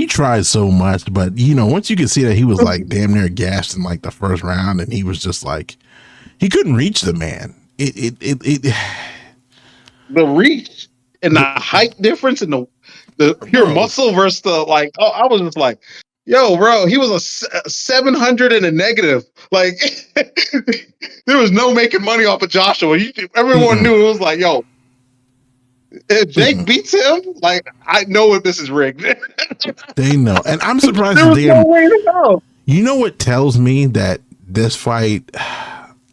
Speaker 1: tried so much, but once you could see that he was like damn near gassed in like the first round, and he was just like he couldn't reach the man. It
Speaker 2: The reach and the height difference and the pure muscle versus the I was just like, yo, bro, he was a 700 and a negative. Like there was no making money off of Joshua. Everyone knew it was like, yo, if Jake beats him, like I know if this is rigged.
Speaker 1: They know, and I'm surprised
Speaker 2: there
Speaker 1: that
Speaker 2: was
Speaker 1: they
Speaker 2: no way to go.
Speaker 1: You know what tells me that this fight,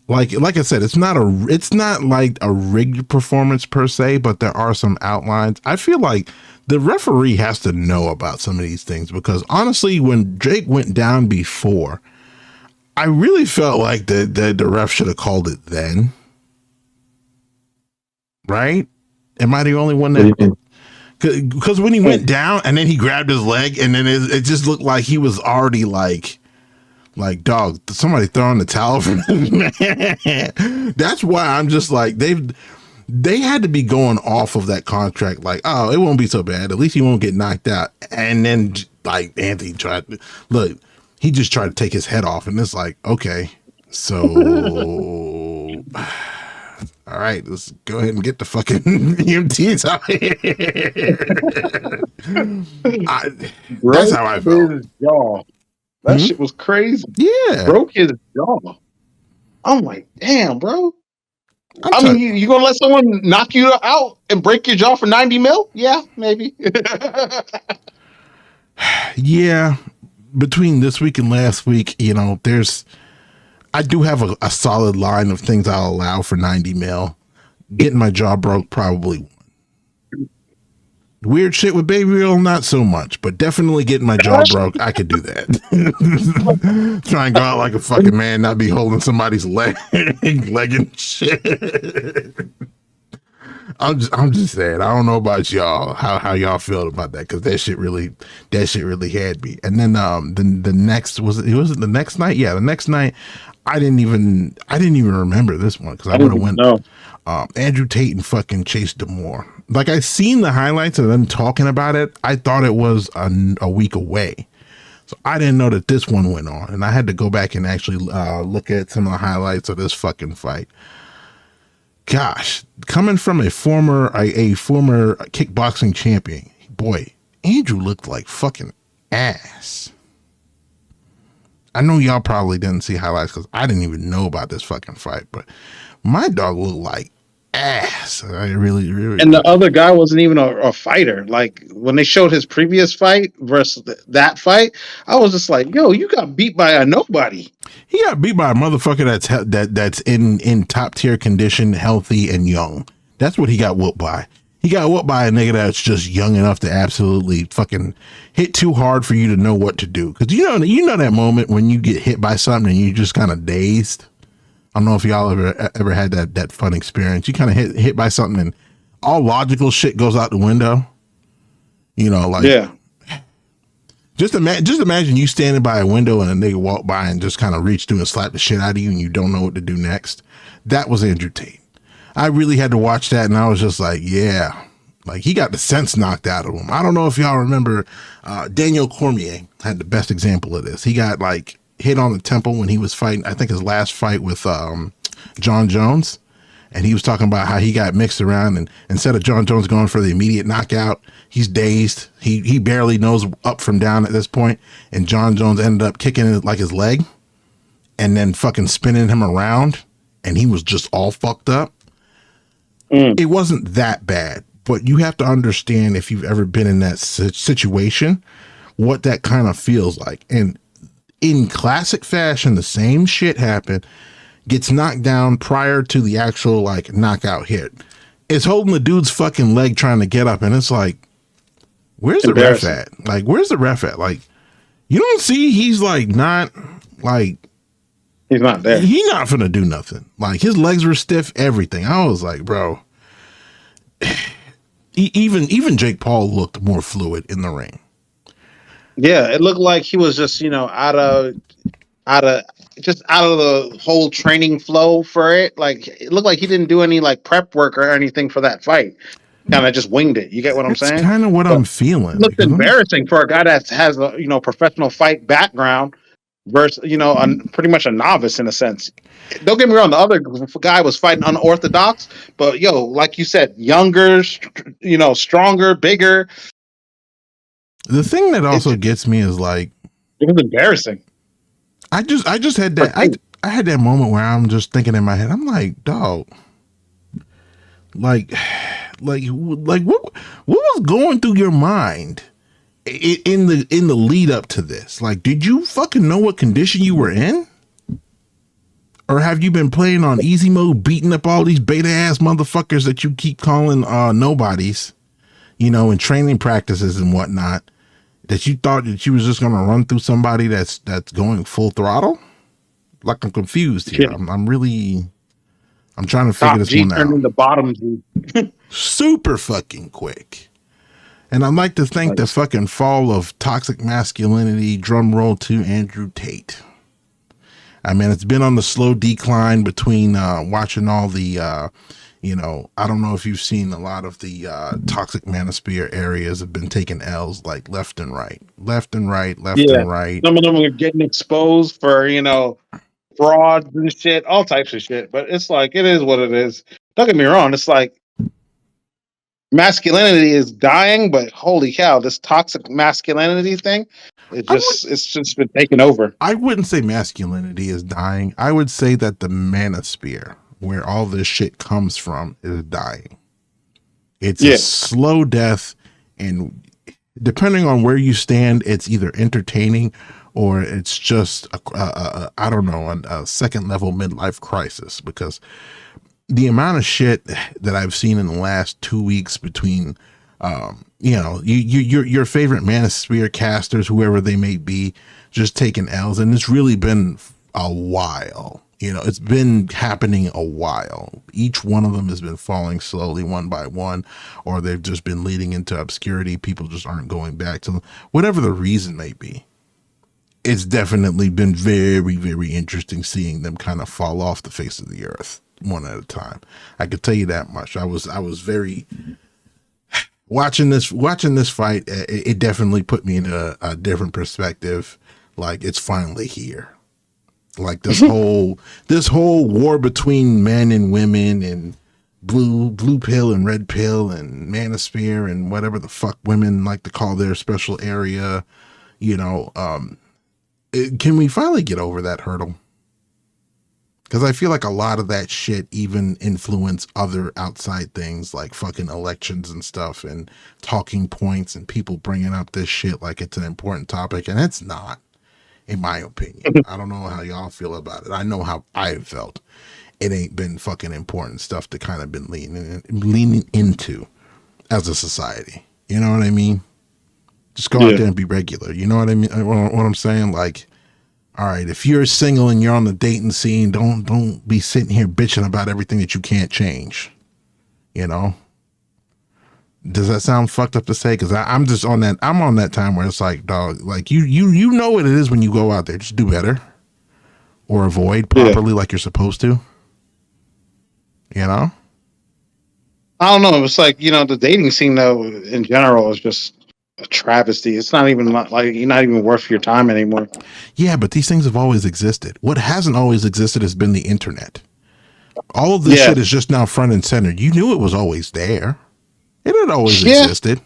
Speaker 1: like I said, it's not like a rigged performance per se, but there are some outlines. I feel like the referee has to know about some of these things because honestly, when Jake went down before, I really felt like the ref should have called it then. Right? Am I the only one that? Because when he went down and then he grabbed his leg and then it just looked like he was already like dog, somebody throwing the towel for me. That's why I'm just like they had to be going off of that contract like, oh, it won't be so bad, at least he won't get knocked out. And then like Anthony he just tried to take his head off, and it's like, okay, so all right, let's go ahead and get the fucking EMTs out here. That's how I felt.
Speaker 2: His jaw. That shit was crazy.
Speaker 1: Yeah.
Speaker 2: Broke his jaw. I'm like, damn, bro. I mean, you gonna let someone knock you out and break your jaw for 90 mil? Yeah, maybe.
Speaker 1: Yeah. Between this week and last week, I do have a solid line of things I'll allow for 90 mil. Getting my jaw broke, probably one. Weird shit with Baby Real, not so much, but definitely getting my jaw broke, I could do that. Try and go out like a fucking man, not be holding somebody's leg and shit. I'm just saying, I don't know about y'all, how y'all feel about that, because that shit really had me. And then the next was it the next night? Yeah, the next night I didn't even remember this one because I would have went. Andrew Tate and fucking Chase Demore. Like I seen the highlights of them talking about it. I thought it was a week away, so I didn't know that this one went on, and I had to go back and actually look at some of the highlights of this fucking fight. Gosh, coming from a former kickboxing champion, boy, Andrew looked like fucking ass. I know y'all probably didn't see highlights because I didn't even know about this fucking fight, but my dog looked like ass. I really, really.
Speaker 2: And the other guy wasn't even a fighter. Like when they showed his previous fight versus that fight, I was just like, "Yo, you got beat by a nobody."
Speaker 1: He got beat by a motherfucker that's in top tier condition, healthy and young. That's what he got whooped by. He got whooped by a nigga that's just young enough to absolutely fucking hit too hard for you to know what to do. Because you know that moment when you get hit by something and you just kind of dazed. I don't know if y'all ever had that fun experience. You kind of hit by something and all logical shit goes out the window. You know, like
Speaker 2: Yeah,
Speaker 1: just imagine you standing by a window and a nigga walk by and just kind of reach through and slap the shit out of you and you don't know what to do next. That was Andrew Tate. I really had to watch that and I was just like, yeah, like he got the sense knocked out of him. I don't know if y'all remember Daniel Cormier had the best example of this. He got like hit on the temple when he was fighting, I think his last fight with John Jones. And he was talking about how he got mixed around and instead of John Jones going for the immediate knockout, he's dazed. He barely knows up from down at this point. And John Jones ended up kicking like his leg and then fucking spinning him around. And he was just all fucked up. It wasn't that bad, but you have to understand if you've ever been in that situation, what that kind of feels like. And in classic fashion, the same shit happened. Gets knocked down prior to the actual like knockout hit. It's holding the dude's fucking leg trying to get up, and it's like, where's the ref at? Like, where's the ref at? Like, you don't see he's like not like
Speaker 2: he's not there.
Speaker 1: He's not finna do nothing. Like his legs were stiff, everything. I was like, bro. Even Jake Paul looked more fluid in the ring.
Speaker 2: Yeah, it looked like he was just out of the whole training flow for it. Like it looked like he didn't do any like prep work or anything for that fight. Kind of just winged it. You get what I'm saying?
Speaker 1: That's kind of what I'm feeling.
Speaker 2: It looked embarrassing for a guy that has a professional fight background versus pretty much a novice in a sense. Don't get me wrong, the other guy was fighting unorthodox, but like you said, younger, stronger, bigger.
Speaker 1: The thing that also gets me is like
Speaker 2: it was embarrassing.
Speaker 1: I just had that I had that moment where I'm just thinking in my head, I'm like, dog, like what was going through your mind in the lead up to this? Like, did you fucking know what condition you were in? Or have you been playing on easy mode, beating up all these beta ass motherfuckers that you keep calling nobodies, in training practices and whatnot, that you thought that you was just going to run through somebody that's going full throttle? Like, I'm confused here. I'm trying to figure this one out.
Speaker 2: Turning the bottom G.
Speaker 1: Super fucking quick. And I'd like to thank the fucking fall of toxic masculinity, drum roll to Andrew Tate. I mean, it's been on the slow decline between watching all the, I don't know if you've seen a lot of the toxic manosphere areas have been taking L's like left and right.
Speaker 2: Some of them are getting exposed for, frauds and shit, all types of shit. But it's like, it is what it is. Don't get me wrong. It's like masculinity is dying, but holy cow, this toxic masculinity thing, it's just been taken over.
Speaker 1: I wouldn't say masculinity is dying. I would say that the manosphere, where all this shit comes from, is dying. It's a slow death, and depending on where you stand, it's either entertaining or it's just a second level midlife crisis, because the amount of shit that I've seen in the last 2 weeks between your favorite manosphere casters, whoever they may be, just taking L's, and it's really been a while. It's been happening a while. Each one of them has been falling slowly one by one, or they've just been leading into obscurity. People just aren't going back to them, whatever the reason may be. It's definitely been very, very interesting seeing them kind of fall off the face of the earth one at a time. I could tell you that much. I was very watching this fight. It definitely put me in a different perspective. Like, it's finally here. Like this whole war between men and women and blue pill and red pill and manosphere and whatever the fuck women like to call their special area, Can we finally get over that hurdle? Because I feel like a lot of that shit even influence other outside things like fucking elections and stuff and talking points and people bringing up this shit like it's an important topic. And it's not, in my opinion. I don't know how y'all feel about it. I know how I've felt. It ain't been fucking important stuff to kind of been leaning into as a society. You know what I mean? Just go out there and be regular. You know what I mean? What I'm saying? Like, all right, if you're single and you're on the dating scene, don't be sitting here bitching about everything that you can't change. You know? Does that sound fucked up to say? Because I'm just on that. I'm on that time where it's like, dog, like you know what it is when you go out there. Just do better or avoid properly like you're supposed to. You know?
Speaker 2: I don't know. It's like, the dating scene though in general is just a travesty. It's not even like you're not even worth your time anymore.
Speaker 1: Yeah, but these things have always existed. What hasn't always existed has been the internet. All of this shit is just now front and center. You knew it was always there. It had always existed.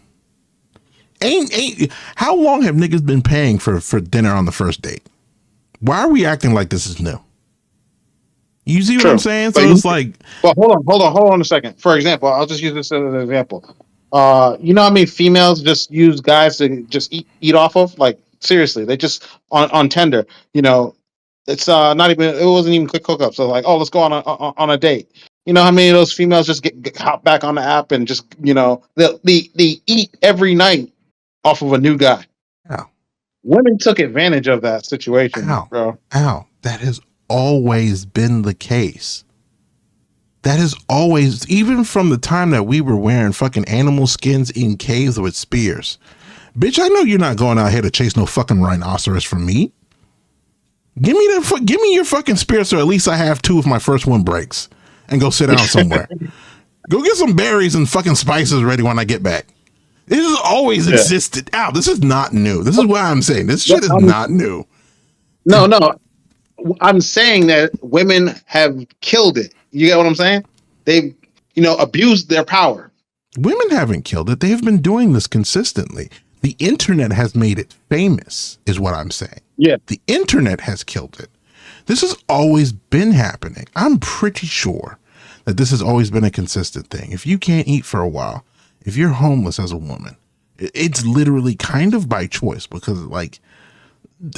Speaker 1: Ain't how long have niggas been paying for dinner on the first date? Why are we acting like this is new? You see what I'm saying? So it's like,
Speaker 2: well, hold on a second. For example, I'll just use this as an example. You know how many females just use guys to just eat off of? Like seriously, they just on Tinder. It's not even. It wasn't even quick hookup. So like, oh, let's go on a date. You know how many of those females just get hop back on the app and just they eat every night off of a new guy.
Speaker 1: ow,
Speaker 2: Women took advantage of that situation, bro.
Speaker 1: That has always been the case. That is always, even from the time that we were wearing fucking animal skins in caves with spears. Bitch, I know you're not going out here to chase no fucking rhinoceros from me. Give me your fucking spear so at least I have two if my first one breaks. And go sit down somewhere. Go get some berries and fucking spices ready when I get back. This has always existed. Ow, this is not new. This is why I'm saying this shit is not new.
Speaker 2: No. I'm saying that women have killed it. You get what I'm saying? They've, abused their power.
Speaker 1: Women haven't killed it. They have been doing this consistently. The internet has made it famous, is what I'm saying.
Speaker 2: Yeah.
Speaker 1: The internet has killed it. This has always been happening. I'm pretty sure that this has always been a consistent thing. If you can't eat for a while, if you're homeless as a woman, it's literally kind of by choice because, like,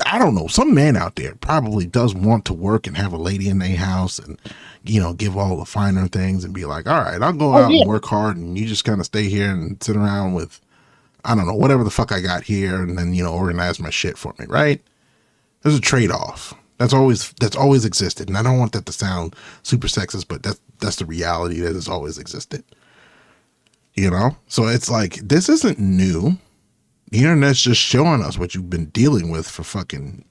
Speaker 1: I don't know, some man out there probably does want to work and have a lady in their house and, give all the finer things and be like, all right, I'll go out and work hard and you just kind of stay here and sit around with, I don't know, whatever the fuck I got here and then, organize my shit for me, right? There's a trade-off. That's always existed. And I don't want that to sound super sexist, but that's the reality that has always existed. So it's like, this isn't new. The internet's just showing us what you've been dealing with for fucking,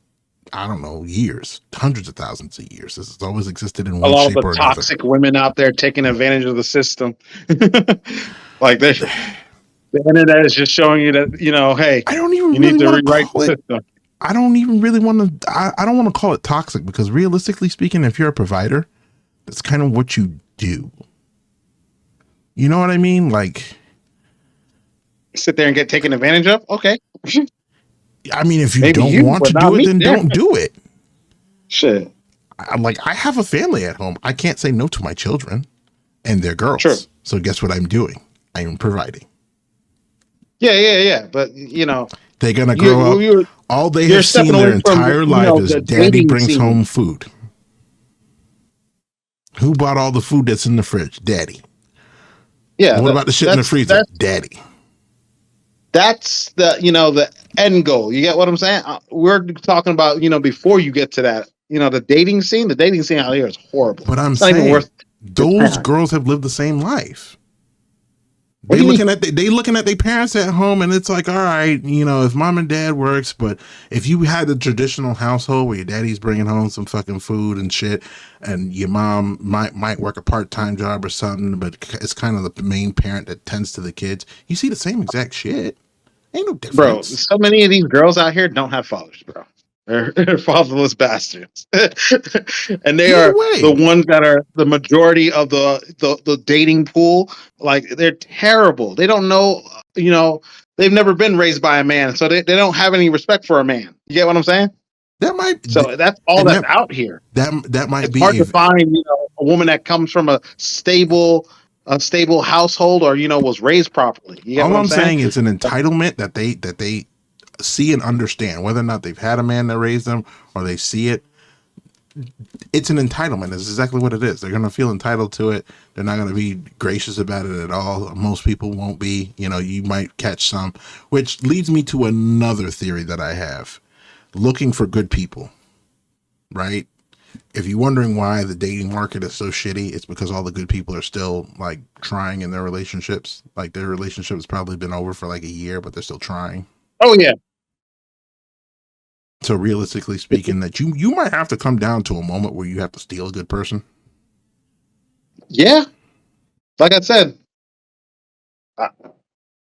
Speaker 1: I don't know, years, hundreds of thousands of years. This has always existed in one shape or another.
Speaker 2: Toxic women out there taking advantage of the system. Like the internet is just showing you that, hey,
Speaker 1: I don't even
Speaker 2: you
Speaker 1: really
Speaker 2: need to
Speaker 1: want to
Speaker 2: rewrite
Speaker 1: call
Speaker 2: the
Speaker 1: it.
Speaker 2: system.
Speaker 1: I don't even really want to. I don't want to call it toxic because realistically speaking, if you're a provider, that's kind of what you do. You know what I mean? Like,
Speaker 2: sit there and get taken advantage of. Okay.
Speaker 1: I mean, if you don't want to do it, then don't do it.
Speaker 2: Shit.
Speaker 1: I'm like, I have a family at home. I can't say no to my children and their girls. Sure. So guess what I'm doing? I am providing.
Speaker 2: Yeah. But
Speaker 1: they're gonna grow up. All they have seen their entire life is daddy brings home food. Who bought all the food that's in the fridge? Daddy.
Speaker 2: Yeah.
Speaker 1: What about the shit in the freezer? Daddy.
Speaker 2: That's the end goal. You get what I'm saying? We're talking about, before you get to that, the dating scene out here is horrible.
Speaker 1: But I'm saying those girls have lived the same life. They looking at their parents at home and it's like, all right, if mom and dad works, but if you had a traditional household where your daddy's bringing home some fucking food and shit and your mom might work a part-time job or something, but it's kind of the main parent that tends to the kids, you see the same exact shit. Ain't no difference.
Speaker 2: Bro, so many of these girls out here don't have fathers, bro. They're fatherless bastards. And they are the ones that are the majority of the dating pool. Like, they're terrible. They don't know, they've never been raised by a man, so they don't have any respect for a man. You get what I'm saying?
Speaker 1: That might
Speaker 2: So that's all
Speaker 1: and
Speaker 2: that's out here.
Speaker 1: that might
Speaker 2: It's
Speaker 1: be
Speaker 2: hard to
Speaker 1: if
Speaker 2: find, a woman that comes from a stable household, or was raised properly. You get
Speaker 1: all
Speaker 2: what I'm
Speaker 1: I'm
Speaker 2: saying?
Speaker 1: saying is an entitlement that they see and understand, whether or not they've had a man that raised them or they see it. It's an entitlement. It's exactly what it is. They're going to feel entitled to it. They're not going to be gracious about it at all. Most people won't be. You might catch some, which leads me to another theory that I have. Looking for good people, right? If you're wondering why the dating market is so shitty, it's because all the good people are still like trying in their relationships. Like their relationship has probably been over for like a year, but they're still trying.
Speaker 2: Oh yeah,
Speaker 1: So realistically speaking, that you might have to come down to a moment where you have to steal a good person.
Speaker 2: yeah. Like I said, I,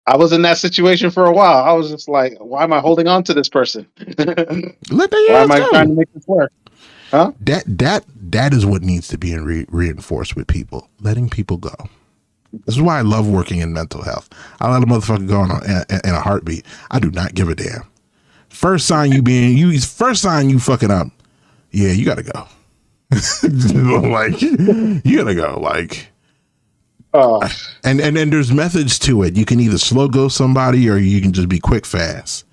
Speaker 2: I was in that situation for a while. I was just like, why am I holding on to this person?
Speaker 1: Let their
Speaker 2: Why
Speaker 1: ass
Speaker 2: am I trying
Speaker 1: go.
Speaker 2: to make this work? Huh?
Speaker 1: That is what needs to be reinforced with people, letting people go. This is why I love working in mental health. I let a motherfucker go in a heartbeat. I do not give a damn. First sign first sign you fucking up. Yeah, you gotta go. Like you gotta go. Like,
Speaker 2: Oh,
Speaker 1: and there's methods to it. You can either slow go somebody or you can just be quick fast.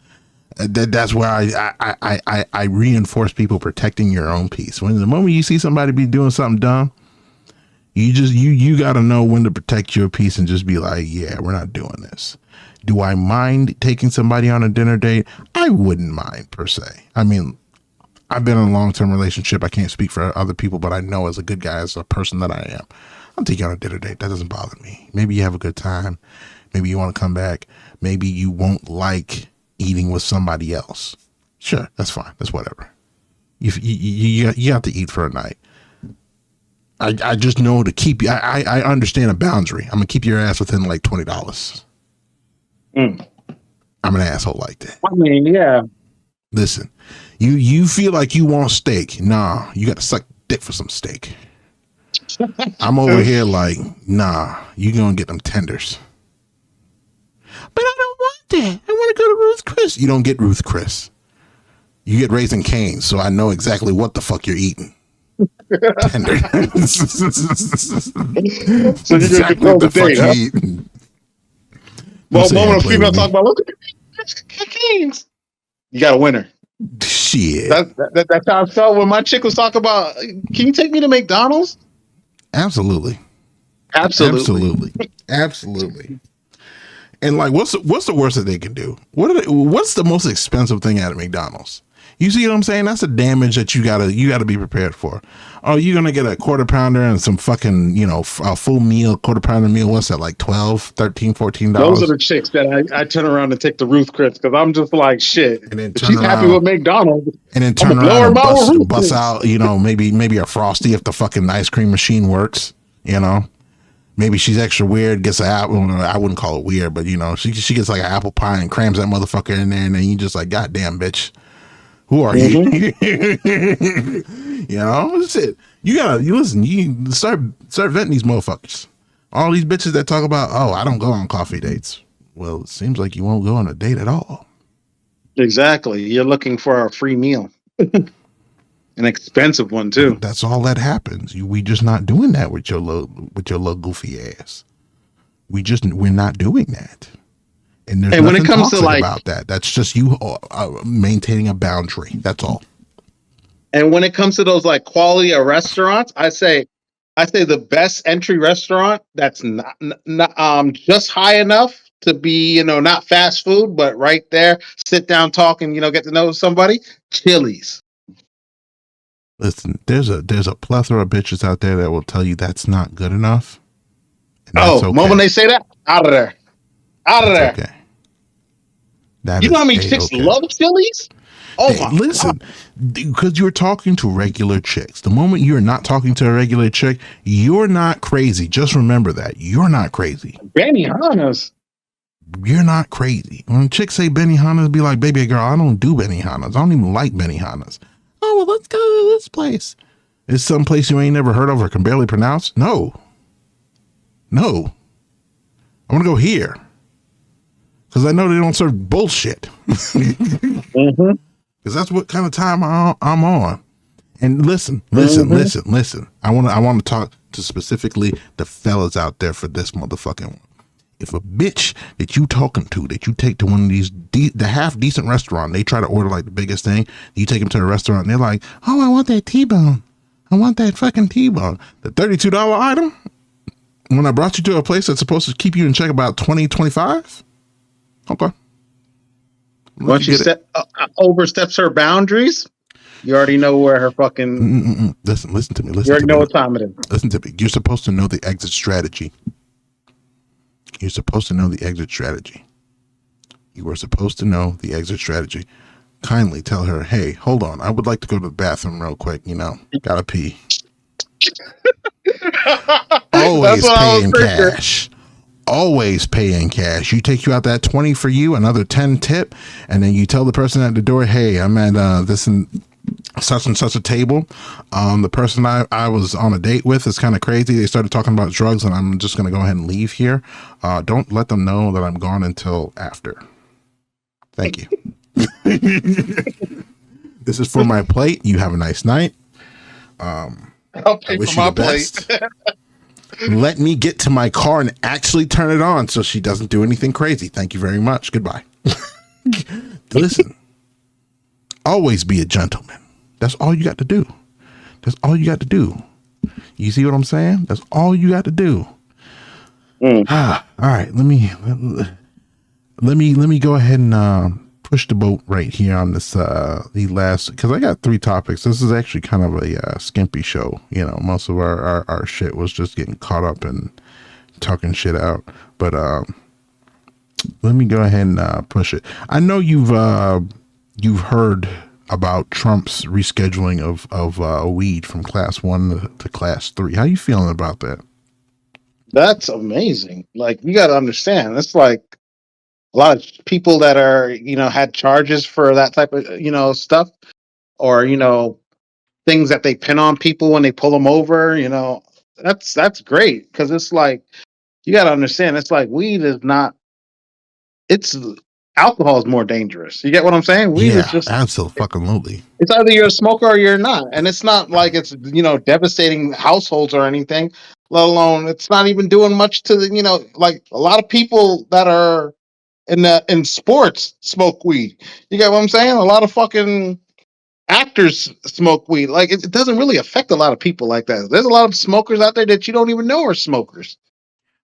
Speaker 1: That's where I reinforce people protecting your own peace. When the moment you see somebody be doing something dumb, you got to know when to protect your peace and just be like, yeah, we're not doing this. Do I mind taking somebody on a dinner date? I wouldn't mind per se. I mean, I've been in a long-term relationship. I can't speak for other people, but I know as a good guy, as a person that I am, I'll take you on a dinner date. That doesn't bother me. Maybe you have a good time. Maybe you want to come back. Maybe you won't like eating with somebody else. Sure, that's fine. That's whatever. You have to eat for a night. I just know to keep you. I understand a boundary. I'm gonna keep your ass within like $20.
Speaker 2: mm.
Speaker 1: I'm an asshole like that.
Speaker 2: I mean, yeah.
Speaker 1: Listen, you feel like you want steak. Nah, you got to suck dick for some steak. I'm over here like, nah, you gonna get them tenders. But I don't want that. I want to go to Ruth Chris. You don't get Ruth Chris. You get Raising Cane's, so I know exactly what the fuck you're eating. Tender.
Speaker 2: So you're gonna
Speaker 1: Exactly
Speaker 2: control
Speaker 1: what
Speaker 2: the
Speaker 1: the fuck
Speaker 2: date,
Speaker 1: you
Speaker 2: huh?
Speaker 1: eating. Don't
Speaker 2: Well,
Speaker 1: say
Speaker 2: moment
Speaker 1: don't
Speaker 2: of
Speaker 1: play
Speaker 2: female
Speaker 1: with
Speaker 2: talk
Speaker 1: me.
Speaker 2: about, look at Kings. You got a winner.
Speaker 1: Shit.
Speaker 2: That's how I felt when my chick was talking about. Can you take me to McDonald's?
Speaker 1: Absolutely.
Speaker 2: Absolutely.
Speaker 1: Absolutely. Absolutely. And like, what's the worst that they can do? What's the most expensive thing at McDonald's? You see what I'm saying? That's a damage that you gotta be prepared for. Oh, you're gonna get a quarter pounder and some fucking, a full meal, quarter pounder meal. What's that, like $12, $13,
Speaker 2: Those are
Speaker 1: $14?
Speaker 2: the chicks that I turn around and take the Ruth Chris, because I'm just like, shit.
Speaker 1: And then
Speaker 2: If she's happy with McDonald's, I'm gonna blow her
Speaker 1: and
Speaker 2: about with Ruth
Speaker 1: bust
Speaker 2: Chris.
Speaker 1: out, maybe a Frosty if the fucking ice cream machine works, Maybe she's extra weird, gets an apple. I wouldn't call it weird, but she gets like an apple pie and crams that motherfucker in there, and then you just like, God damn, bitch, who are you?
Speaker 2: Mm-hmm.
Speaker 1: That's it. You listen. You start venting these motherfuckers. All these bitches that talk about, oh, I don't go on coffee dates. Well, it seems like you won't go on a date at all.
Speaker 2: Exactly. You're looking for a free meal, an expensive one too.
Speaker 1: That's all that happens. We just not doing that with your little goofy ass. We're not doing that. And there's
Speaker 2: And when it
Speaker 1: nothing
Speaker 2: comes to
Speaker 1: toxic
Speaker 2: like,
Speaker 1: about that. That's just you maintaining a boundary. That's all.
Speaker 2: and when it comes to those like quality of restaurants, I say the best entry restaurant that's not just high enough to be, not fast food, but right there, sit down, talk, and get to know somebody. Chili's.
Speaker 1: Listen, there's a plethora of bitches out there that will tell you that's not good enough, and that's
Speaker 2: Oh, moment
Speaker 1: okay.
Speaker 2: they say that, out of there, out of
Speaker 1: That's
Speaker 2: there.
Speaker 1: okay. That
Speaker 2: You know how
Speaker 1: is
Speaker 2: many chicks
Speaker 1: A-okay.
Speaker 2: love Chili's? Oh
Speaker 1: Hey,
Speaker 2: my god!
Speaker 1: listen, because you're talking to regular chicks. The moment you're not talking to a regular chick, you're not crazy. Just remember that. You're not crazy.
Speaker 2: Benihana's.
Speaker 1: You're not crazy. When chicks say Benihana's, be like, baby girl, I don't do Benihana's. I don't even like Benihana's. Oh, well, let's go to this place. It's some place you ain't never heard of or can barely pronounce? No. I want to go here. Because I know they don't serve bullshit.
Speaker 2: Mm-hmm.
Speaker 1: because that's what kind of time I'm on. And listen. I want to talk to specifically the fellas out there for this motherfucking one. If a bitch that you talking to, that you take to one of these the half decent restaurant, they try to order like the biggest thing, you take them to the restaurant and they're like, oh, I want that T-bone. I want that fucking T-bone. The $32 item, when I brought you to a place that's supposed to keep you in check about 20, 25? Okay.
Speaker 2: Once she oversteps her boundaries, you already know where her fucking.
Speaker 1: Listen to me.
Speaker 2: You already know what time it is.
Speaker 1: Listen to me. You're supposed to know the exit strategy. You're supposed to know the exit strategy. You were supposed to know the exit strategy. Kindly tell her, hey, hold on. I would like to go to the bathroom real quick. Gotta pee. Always pay in cash. Always pay in cash. You take you out that 20 for you, another 10 tip, and then you tell the person at the door, hey, I'm at this and such a table. The person I was on a date with is kind of crazy. They started talking about drugs, and I'm just going to go ahead and leave here. Don't let them know that I'm gone until after. Thank you. This is for my plate. You have a nice night.
Speaker 2: I'll pay for my plate.
Speaker 1: Let me get to my car and actually turn it on so she doesn't do anything crazy. Thank you very much. Goodbye. Listen, always be a gentleman. That's all you got to do. That's all you got to do. You see what I'm saying? That's all you got to do. All right. Let me go ahead and push the boat right here on this the last, because I got 3 topics. This is actually kind of a skimpy show. Most of our shit was just getting caught up and talking shit out. But let me go ahead and push it. I know you've heard about Trump's rescheduling of weed from class 1 to class 3. How you feeling about that?
Speaker 2: That's amazing. Like, you got to understand, it's like a lot of people that are, had charges for that type of, stuff, or, things that they pin on people when they pull them over, that's great. Cause it's like, you got to understand, it's like weed is not, it's alcohol is more dangerous. You get what I'm saying? Weed is just
Speaker 1: absolutely.
Speaker 2: It's either you're a smoker or you're not. And it's not like it's, devastating households or anything, let alone it's not even doing much to the, like a lot of people that are in sports smoke weed. You get what I'm saying? A lot of fucking actors smoke weed. Like it doesn't really affect a lot of people like that. There's a lot of smokers out there that you don't even know are smokers.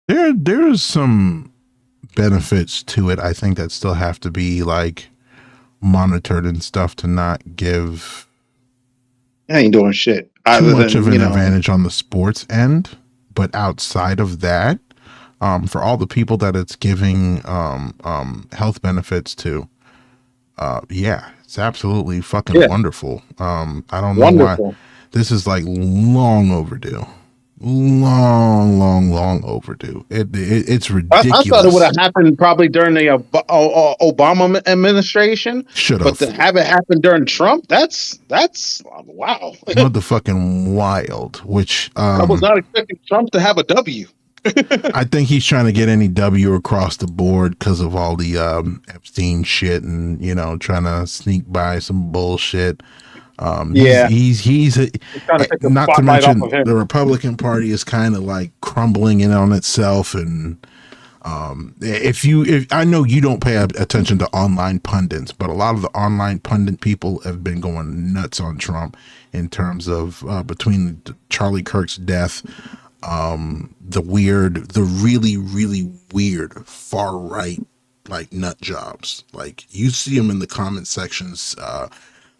Speaker 1: There's some benefits to it, I think, that still have to be like monitored and stuff to not give
Speaker 2: I ain't doing shit
Speaker 1: too much of an advantage on the sports end. But outside of that, for all the people that it's giving health benefits to, it's absolutely fucking wonderful. I don't know why this is like long overdue. Long overdue. It's ridiculous.
Speaker 2: I thought it would have happened probably during the Obama administration.
Speaker 1: Should have.
Speaker 2: But to have it happen during Trump, that's wow.
Speaker 1: Motherfucking wild. Which
Speaker 2: I was not expecting Trump to have a W.
Speaker 1: I think he's trying to get any W across the board because of all the Epstein shit and trying to sneak by some bullshit. He's not to mention the Republican Party is kind of like crumbling in on itself. And if I know you don't pay attention to online pundits, but a lot of the online pundit people have been going nuts on Trump in terms of between Charlie Kirk's death, the really, really weird far right like nut jobs. Like you see them in the comment sections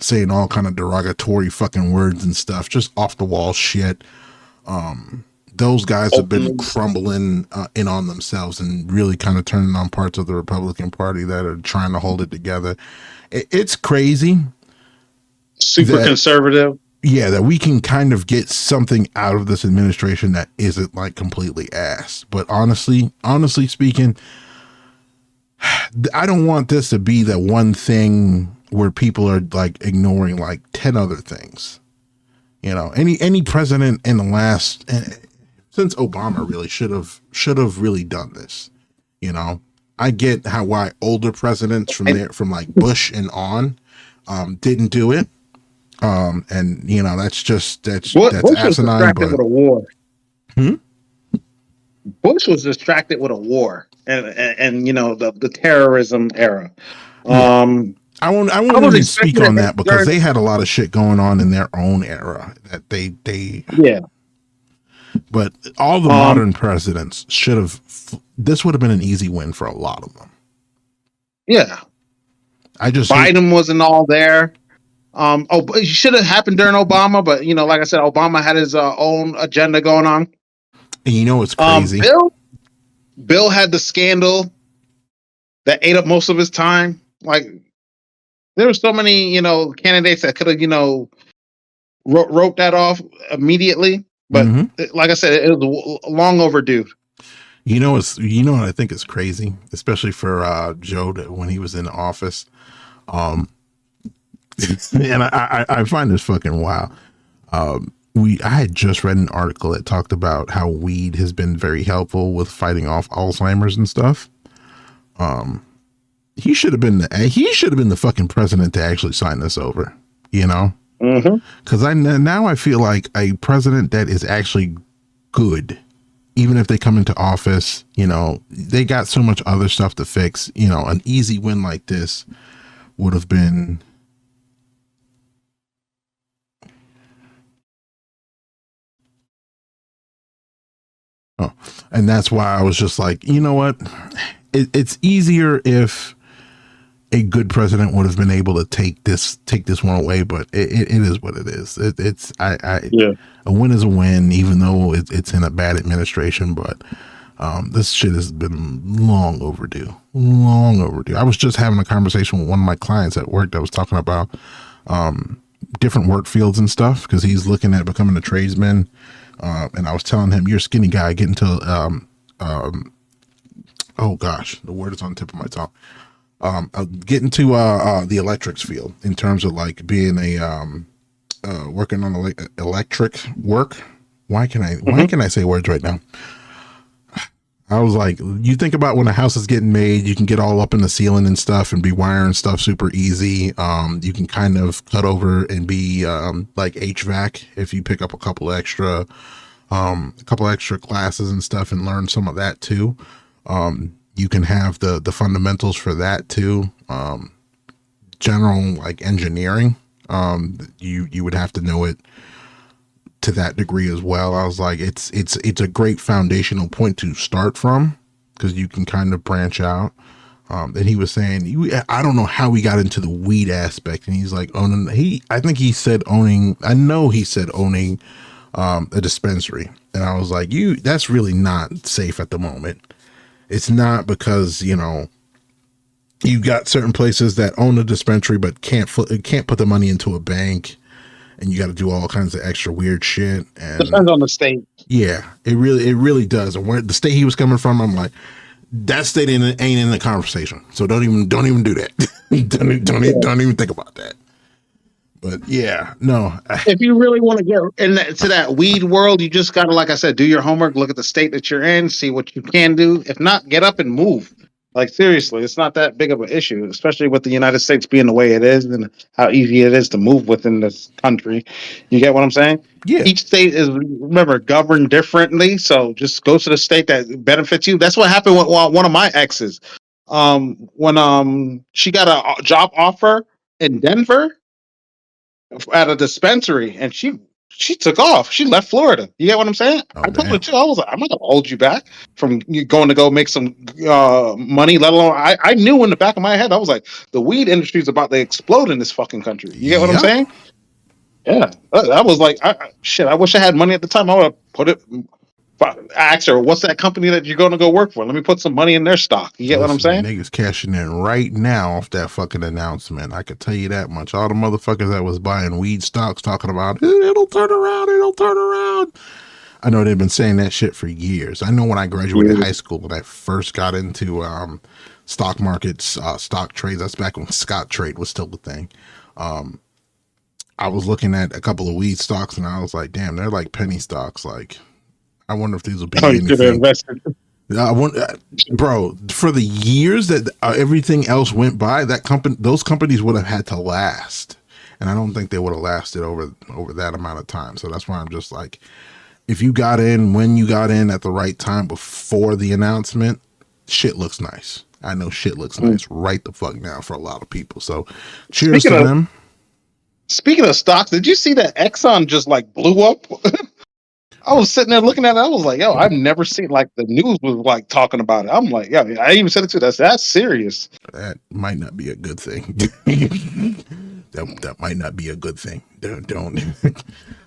Speaker 1: saying all kind of derogatory fucking words and stuff, just off the wall shit. Those guys have been crumbling in on themselves and really kind of turning on parts of the Republican Party that are trying to hold it together. It's crazy.
Speaker 2: Super conservative.
Speaker 1: Yeah, that we can kind of get something out of this administration that isn't like completely ass. But honestly speaking, I don't want this to be that one thing where people are like ignoring like 10 other things. Any president in the last since Obama really should have really done this. I get why older presidents from like Bush and on didn't do it. And you know, that's
Speaker 2: Bush was
Speaker 1: asinine,
Speaker 2: distracted
Speaker 1: but
Speaker 2: with a war.
Speaker 1: Hmm?
Speaker 2: Bush was distracted with a war, and you know the terrorism era.
Speaker 1: yeah.
Speaker 2: Um,
Speaker 1: I
Speaker 2: I
Speaker 1: won't
Speaker 2: was
Speaker 1: even speak
Speaker 2: expecting
Speaker 1: on
Speaker 2: it
Speaker 1: that because
Speaker 2: during.
Speaker 1: they had a lot of shit going on in their own era that they
Speaker 2: Yeah.
Speaker 1: but all the
Speaker 2: Um.
Speaker 1: modern presidents should have, this would have been an easy win for a lot of them.
Speaker 2: Yeah.
Speaker 1: I just hate,
Speaker 2: Biden wasn't all there. Oh, it should have happened during Obama, but you know, like I said, Obama had his own agenda going on.
Speaker 1: and you know, it's crazy.
Speaker 2: Bill had the scandal that ate up most of his time. Like there were so many, you know, candidates that could have, you know, wrote that off immediately. But
Speaker 1: Hmm.
Speaker 2: like I said, it was long overdue.
Speaker 1: You know, you know what I think is crazy, especially for Joe when he was in office. Um, and I find this fucking wild. I had just read an article that talked about how weed has been very helpful with fighting off Alzheimer's and stuff. He should have been the fucking president to actually sign this over, you know?
Speaker 2: Mm-hmm.
Speaker 1: Because now I feel like a president that is actually good, even if they come into office, you know, they got so much other stuff to fix. You know, an easy win like this would have been. Oh, and that's why I was just like, you know what? It's easier if a good president would have been able to take this one away, but it is what it is. It's
Speaker 2: Yeah.
Speaker 1: a win is a win, even though it's in a bad administration. But this shit has been long overdue. Long overdue. I was just having a conversation with one of my clients at work that was talking about different work fields and stuff because he's looking at becoming a tradesman. And I was telling him, you're a skinny guy, get into oh gosh, the word is on the tip of my tongue. Get into the electrics field in terms of like being a working on electric work. Why can I say words right now? I was like, you think about when a house is getting made, you can get all up in the ceiling and stuff and be wiring stuff super easy. You can kind of cut over and be like HVAC if you pick up a couple extra classes and stuff and learn some of that too. You can have the fundamentals for that too. General like engineering. You would have to know it to that degree as well. I was like, it's a great foundational point to start from because you can kind of branch out. And he was saying, I don't know how we got into the weed aspect, and he's like I think he said owning. I know he said owning a dispensary, and I was like, that's really not safe at the moment. It's not because you know you got certain places that own a dispensary but can't put the money into a bank, and you got to do all kinds of extra weird shit. And
Speaker 2: Depends on the state.
Speaker 1: yeah, it really does. And where the state he was coming from, I'm like, that state ain't in the conversation. So don't even do that. Don't even think about that. But yeah, no.
Speaker 2: If you really want to get into that weed world, you just gotta, like I said, do your homework, look at the state that you're in, see what you can do. If not, get up and move. Like seriously, it's not that big of an issue, especially with the United States being the way it is and how easy it is to move within this country. You get what I'm saying?
Speaker 1: Yeah.
Speaker 2: Each state is, remember, governed differently. So just go to the state that benefits you. That's what happened with one of my exes. When she got a job offer in Denver at a dispensary, and she took off. She left Florida. You get what I'm saying?
Speaker 1: Oh
Speaker 2: I told her
Speaker 1: damn.
Speaker 2: too. I was like, I'm not gonna hold you back from you going to go make some money. Let alone, I knew in the back of my head, I was like, the weed industry is about to explode in this fucking country. You get what I'm
Speaker 1: Yep.
Speaker 2: saying? Yeah, I was like, shit. I wish I had money at the time. I would have put it. Ask her, what's that company that you're going to go work for? Let me put some money in their stock. You get what I'm
Speaker 1: Listen,
Speaker 2: saying?
Speaker 1: niggas cashing in right now off that fucking announcement. I could tell you that much. All the motherfuckers that was buying weed stocks talking about it'll turn around, it'll turn around. I know they've been saying that shit for years. I know when I graduated
Speaker 2: Yeah.
Speaker 1: high school, when I first got into stock markets, stock trades, that's back when Scott trade was still the thing. I was looking at a couple of weed stocks and I was like, damn, they're like penny stocks. Like, I wonder if these will
Speaker 2: Oh,
Speaker 1: be
Speaker 2: you should have
Speaker 1: anything.
Speaker 2: invested.
Speaker 1: I want, bro, for the years that everything else went by, those companies would have had to last, and I don't think they would have lasted over that amount of time. So that's why I'm just like, if you got in when you got in at the right time before the announcement, shit looks nice. I know shit looks nice right the fuck now for a lot of people. So, cheers
Speaker 2: Speaking
Speaker 1: to
Speaker 2: of
Speaker 1: them.
Speaker 2: speaking of stocks, did you see that Exxon just like blew up? I was sitting there looking at it. I was like, yo, I've never seen like the news was like talking about it. I'm like, yeah, I even said it to that's serious.
Speaker 1: That might not be a good thing. that might not be a good thing. Don't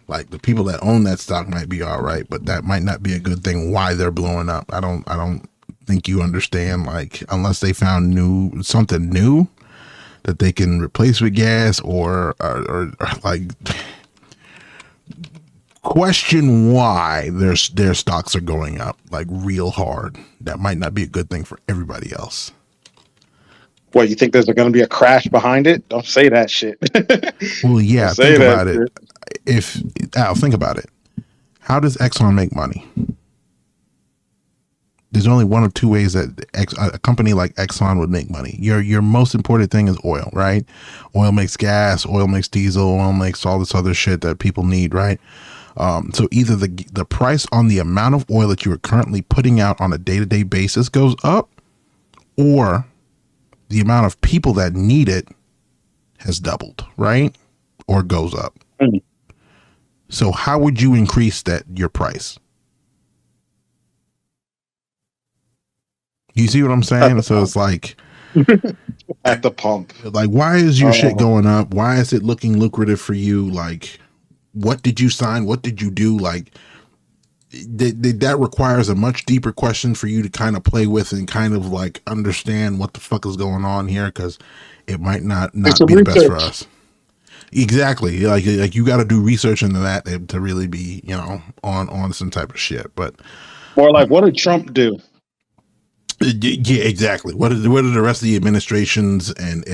Speaker 1: like the people that own that stock might be all right, but that might not be a good thing. Why they're blowing up? I don't think you understand. Like unless they found something new that they can replace with gas or like question why their stocks are going up like real hard. That might not be a good thing for everybody else.
Speaker 2: What, you think there's going to be a crash behind it? Don't say that shit.
Speaker 1: Well,
Speaker 2: Don't
Speaker 1: yeah,
Speaker 2: say
Speaker 1: think
Speaker 2: that
Speaker 1: about it.
Speaker 2: shit.
Speaker 1: If Al, think about it. How does Exxon make money? There's only one of two ways that a company like Exxon would make money. Your most important thing is oil, right? Oil makes gas, oil makes diesel, oil makes all this other shit that people need, right? So either the price on the amount of oil that you are currently putting out on a day-to-day basis goes up, or the amount of people that need it has doubled, right? Or goes up.
Speaker 2: Mm.
Speaker 1: So how would you increase your price? You see what I'm
Speaker 2: At
Speaker 1: saying?
Speaker 2: the
Speaker 1: So
Speaker 2: pump.
Speaker 1: it's like
Speaker 2: At the pump.
Speaker 1: why is your shit
Speaker 2: Oh,
Speaker 1: going up? Why is it looking lucrative for you? Like, what did you sign? What did you do? Like, that requires a much deeper question for you to kind of play with and kind of like understand what the fuck is going on here, because it might
Speaker 2: it's
Speaker 1: not
Speaker 2: a
Speaker 1: be the best for
Speaker 2: research.
Speaker 1: us. Exactly. Like you got to do research into that to really be, on some type of shit. But
Speaker 2: Or like, what did Trump do?
Speaker 1: yeah, exactly. What are the rest of the administrations and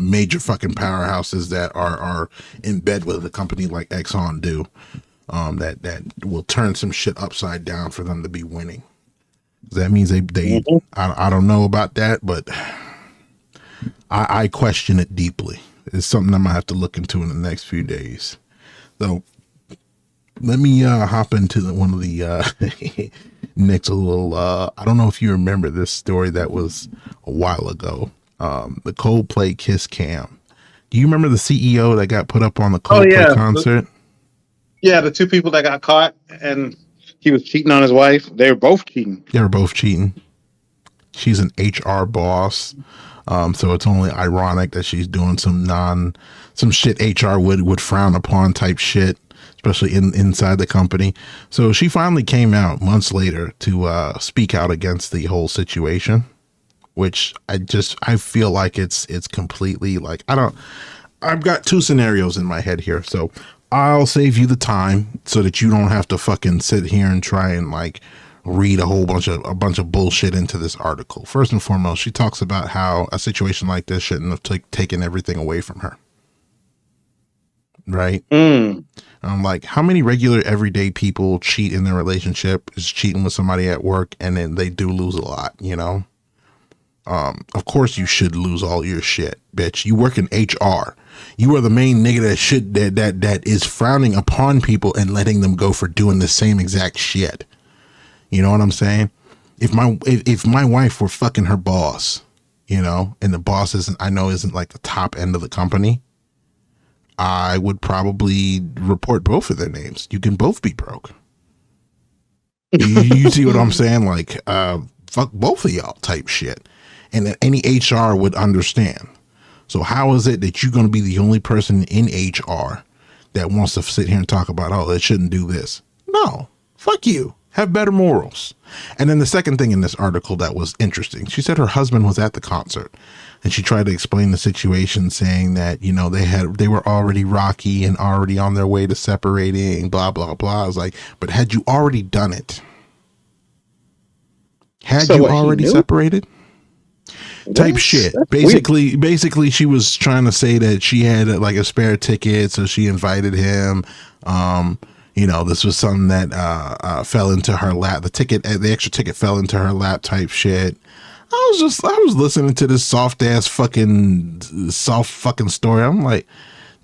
Speaker 1: major fucking powerhouses that are in bed with a company like Exxon do? That will turn some shit upside down for them to be winning. That means they
Speaker 2: Mhm.
Speaker 1: I don't know about that, but I question it deeply. It's something I'm gonna have to look into in the next few days. So let me hop into one of the next little. I don't know if you remember this story that was a while ago. The Coldplay Kiss Cam. Do you remember the CEO that got put up on the
Speaker 2: Oh
Speaker 1: Coldplay
Speaker 2: yeah,
Speaker 1: concert?
Speaker 2: yeah. The two people that got caught and he was cheating on his wife. They were both cheating.
Speaker 1: They were both cheating. She's an HR boss. So it's only ironic that she's doing some shit HR would frown upon type shit, especially inside the company. So she finally came out months later to speak out against the whole situation, which I feel like it's completely like I've got two scenarios in my head here. So I'll save you the time so that you don't have to fucking sit here and try and like read a bunch of bullshit into this article. First and foremost, she talks about how a situation like this shouldn't have taken everything away from her. Right?
Speaker 2: Mm.
Speaker 1: I'm like, how many regular everyday people cheat in their relationship, is cheating with somebody at work, and then they do lose a lot, Of course you should lose all your shit, bitch. You work in HR. You are the main nigga that is frowning upon people and letting them go for doing the same exact shit. You know what I'm saying? If my wife were fucking her boss, and the boss isn't like the top end of the company, I would probably report both of their names. You can both be broke. You see what I'm saying? Like, fuck both of y'all type shit. And that any HR would understand. So how is it that you're going to be the only person in HR that wants to sit here and talk about, oh, they shouldn't do this? No, fuck you. Have better morals. And then the second thing in this article that was interesting, she said her husband was at the concert and she tried to explain the situation, saying that, they were already rocky and already on their way to separating, blah, blah, blah. I was like, but had you already done it? Had
Speaker 2: So
Speaker 1: you
Speaker 2: what? He
Speaker 1: already
Speaker 2: knew.
Speaker 1: separated? Type
Speaker 2: What?
Speaker 1: shit.
Speaker 2: That's weird.
Speaker 1: Basically, she was trying to say that she had like a spare ticket, so she invited him. This was something that fell into her lap. The extra ticket fell into her lap type shit. I was listening to this soft fucking story. I'm like,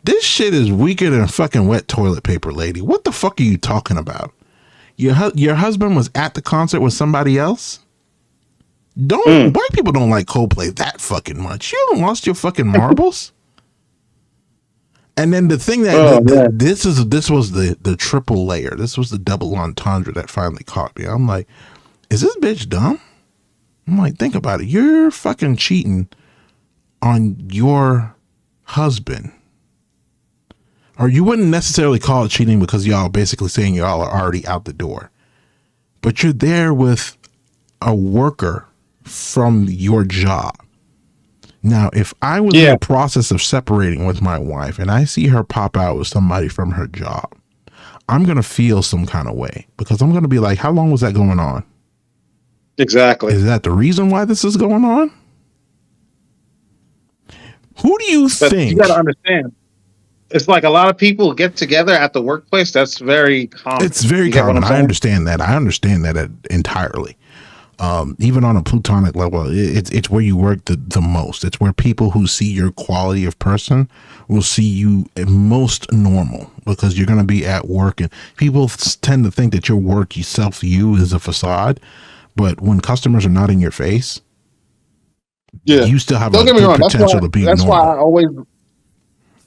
Speaker 1: this shit is weaker than fucking wet toilet paper, lady. What the fuck are you talking about? Your husband was at the concert with somebody else? White people don't like Coldplay that fucking much. You haven't lost your fucking marbles? And then the thing this was the triple layer. This was the double entendre that finally caught me. I'm like, is this bitch dumb? I'm like, think about it. You're fucking cheating on your husband. Or you wouldn't necessarily call it cheating because y'all basically saying y'all are already out the door. But you're there with a worker from your job. Now, if I was in the process of separating with my wife and I see her pop out with somebody from her job, I'm going to feel some kind of way because I'm going to be like, how long was that going on?
Speaker 2: Exactly.
Speaker 1: Is that the reason why this is going on? Who do you think?
Speaker 2: You got to understand. It's like a lot of people get together at the workplace. That's very common.
Speaker 1: It's very common. I understand that. Entirely. Even on a plutonic level, it's where you work the most. It's where people who see your quality of person will see you most normal because you're going to be at work, and people tend to think that your work you is a facade. But when customers are not in your face, you still have a good potential to be normal.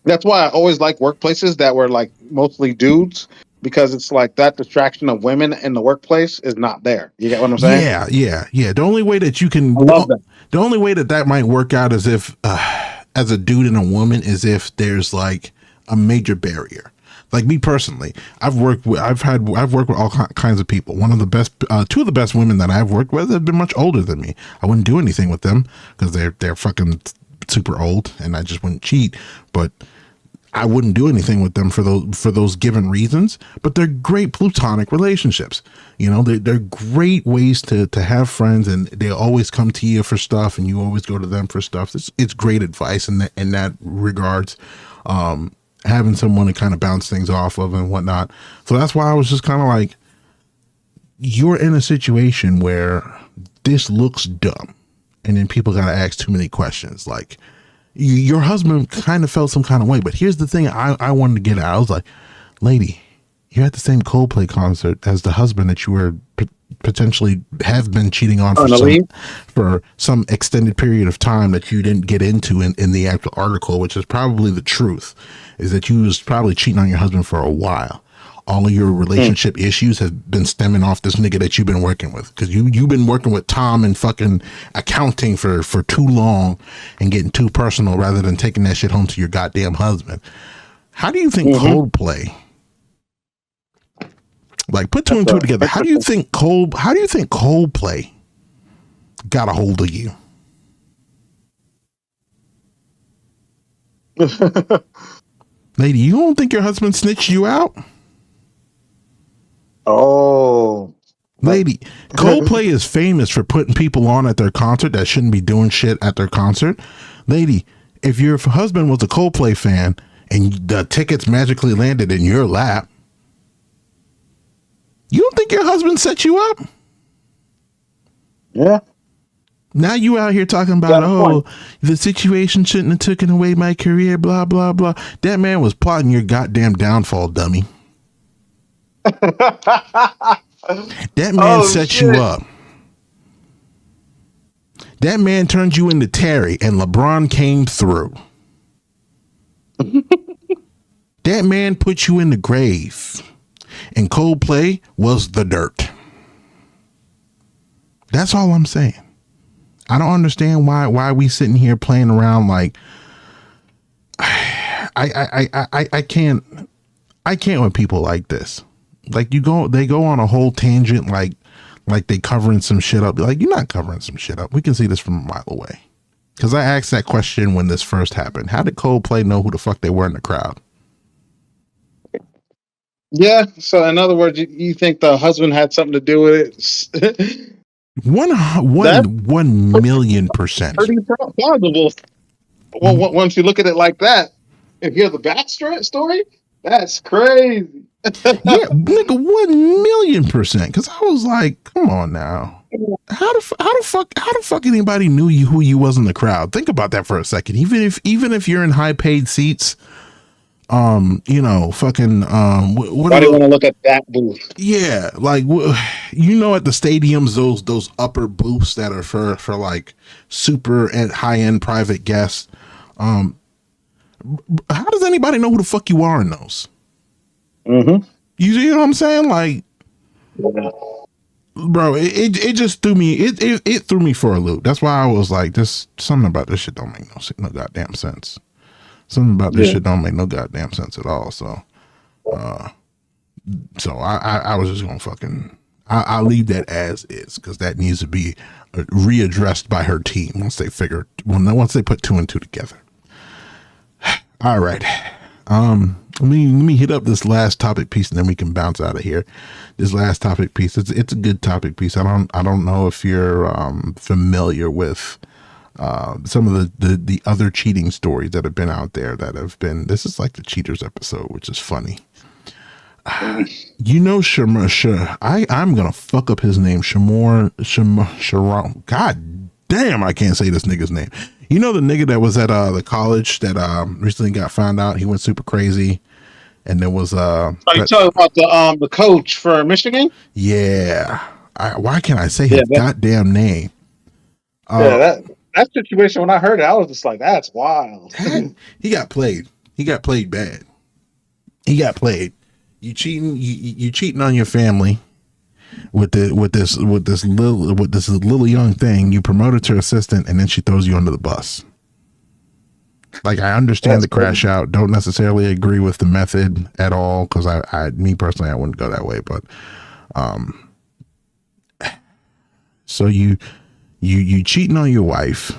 Speaker 2: That's why I always like workplaces that were like mostly dudes, because it's like that distraction of women in the workplace is not there. You get what I'm saying?
Speaker 1: Yeah. The only way that you can, the only way that might work out is if, as a dude and a woman, is if there's like a major barrier. Like me personally, I've worked with all kinds of people. One of the best, two of the best women that I've worked with have been much older than me. I wouldn't do anything with them because they're fucking super old, and I just wouldn't cheat. But I wouldn't do anything with them for those given reasons, but they're great platonic relationships. They're great ways to have friends, and they always come to you for stuff, and you always go to them for stuff. It's great advice in that regards. Having someone to kind of bounce things off of and whatnot. So that's why I was just kind of like, you're in a situation where this looks dumb, and then people got to ask too many questions. Like, your husband kind of felt some kind of way, but here's the thing I wanted to get at. I was like, lady, you're at the same Coldplay concert as the husband that you were potentially have been cheating on for some extended period of time that you didn't get into in the actual article, which is probably the truth, is that you was probably cheating on your husband for a while. All of your relationship issues have been stemming off this nigga that you've been working with, because you've been working with Tom and fucking accounting for too long and getting too personal rather than taking that shit home to your goddamn husband. How do you think Coldplay, like, put two and two together? How do you think Coldplay got a hold of you? Lady, you don't think your husband snitched you out?
Speaker 2: Oh,
Speaker 1: lady, Coldplay is famous for putting people on at their concert that shouldn't be doing shit at their concert. Lady, if your husband was a Coldplay fan and the tickets magically landed in your lap, you don't think your husband set you up?
Speaker 2: Yeah.
Speaker 1: Now you out here talking about, the situation shouldn't have taken away my career, blah, blah, blah. That man was plotting your goddamn downfall, dummy. That man set you up. That man turned you into Terry, and LeBron came through. That man put you in the grave, and Coldplay was the dirt. That's all I'm saying. I don't understand why we sitting here playing around like I can't with people like this. Like they go on a whole tangent like they covering some shit up. Like, you're not covering some shit up. We can see this from a mile away. Because I asked that question when this first happened. How did Coldplay know who the fuck they were in the crowd?
Speaker 2: Yeah. So in other words, you think the husband had something to do with it?
Speaker 1: 1,000,000%.
Speaker 2: Pretty plausible. Well, once you look at it like that and hear the backstory, that's crazy.
Speaker 1: Yeah, nigga, 1,000,000%. Because I was like, come on now. How the fuck anybody knew you who you was in the crowd? Think about that for a second. Even if you're in high paid seats, fucking what
Speaker 2: Why
Speaker 1: are
Speaker 2: do you
Speaker 1: the
Speaker 2: want to look at that booth?
Speaker 1: yeah, like at the stadiums, those upper booths that are for like super and high end private guests. How does anybody know who the fuck you are in those?
Speaker 2: Mm-hmm.
Speaker 1: You see what I'm saying? Like, bro, it just threw me it threw me for a loop. That's why I was like, this something about this shit don't make no goddamn sense. Something about this
Speaker 2: Yeah.
Speaker 1: shit don't make no goddamn sense at all. So I was just gonna fucking I'll leave that as is because that needs to be readdressed by her team once they put two and two together. All right. Let me hit up this last topic piece and then we can bounce out of here. This last topic piece, it's a good topic piece. I don't know if you're familiar with some of the other cheating stories that have been out there this is like the cheaters episode, which is funny. I'm gonna fuck up his name. Sharon. God damn, I can't say this nigga's name. You know the nigga that was at the college that recently got found out. He went super crazy, and there was
Speaker 2: Are you talking about the coach for Michigan?
Speaker 1: yeah. Why can't I say
Speaker 2: Yeah,
Speaker 1: his goddamn name?
Speaker 2: That situation. When I heard it, I was just like, "That's wild."
Speaker 1: He got played. He got played bad. He got played. You cheating. You cheating on your family with this little young thing. You promoted to assistant, and then she throws you under the bus. Like, I understand the crash out. Don't necessarily agree with the method at all because me personally, I wouldn't go that way. But so you cheating on your wife.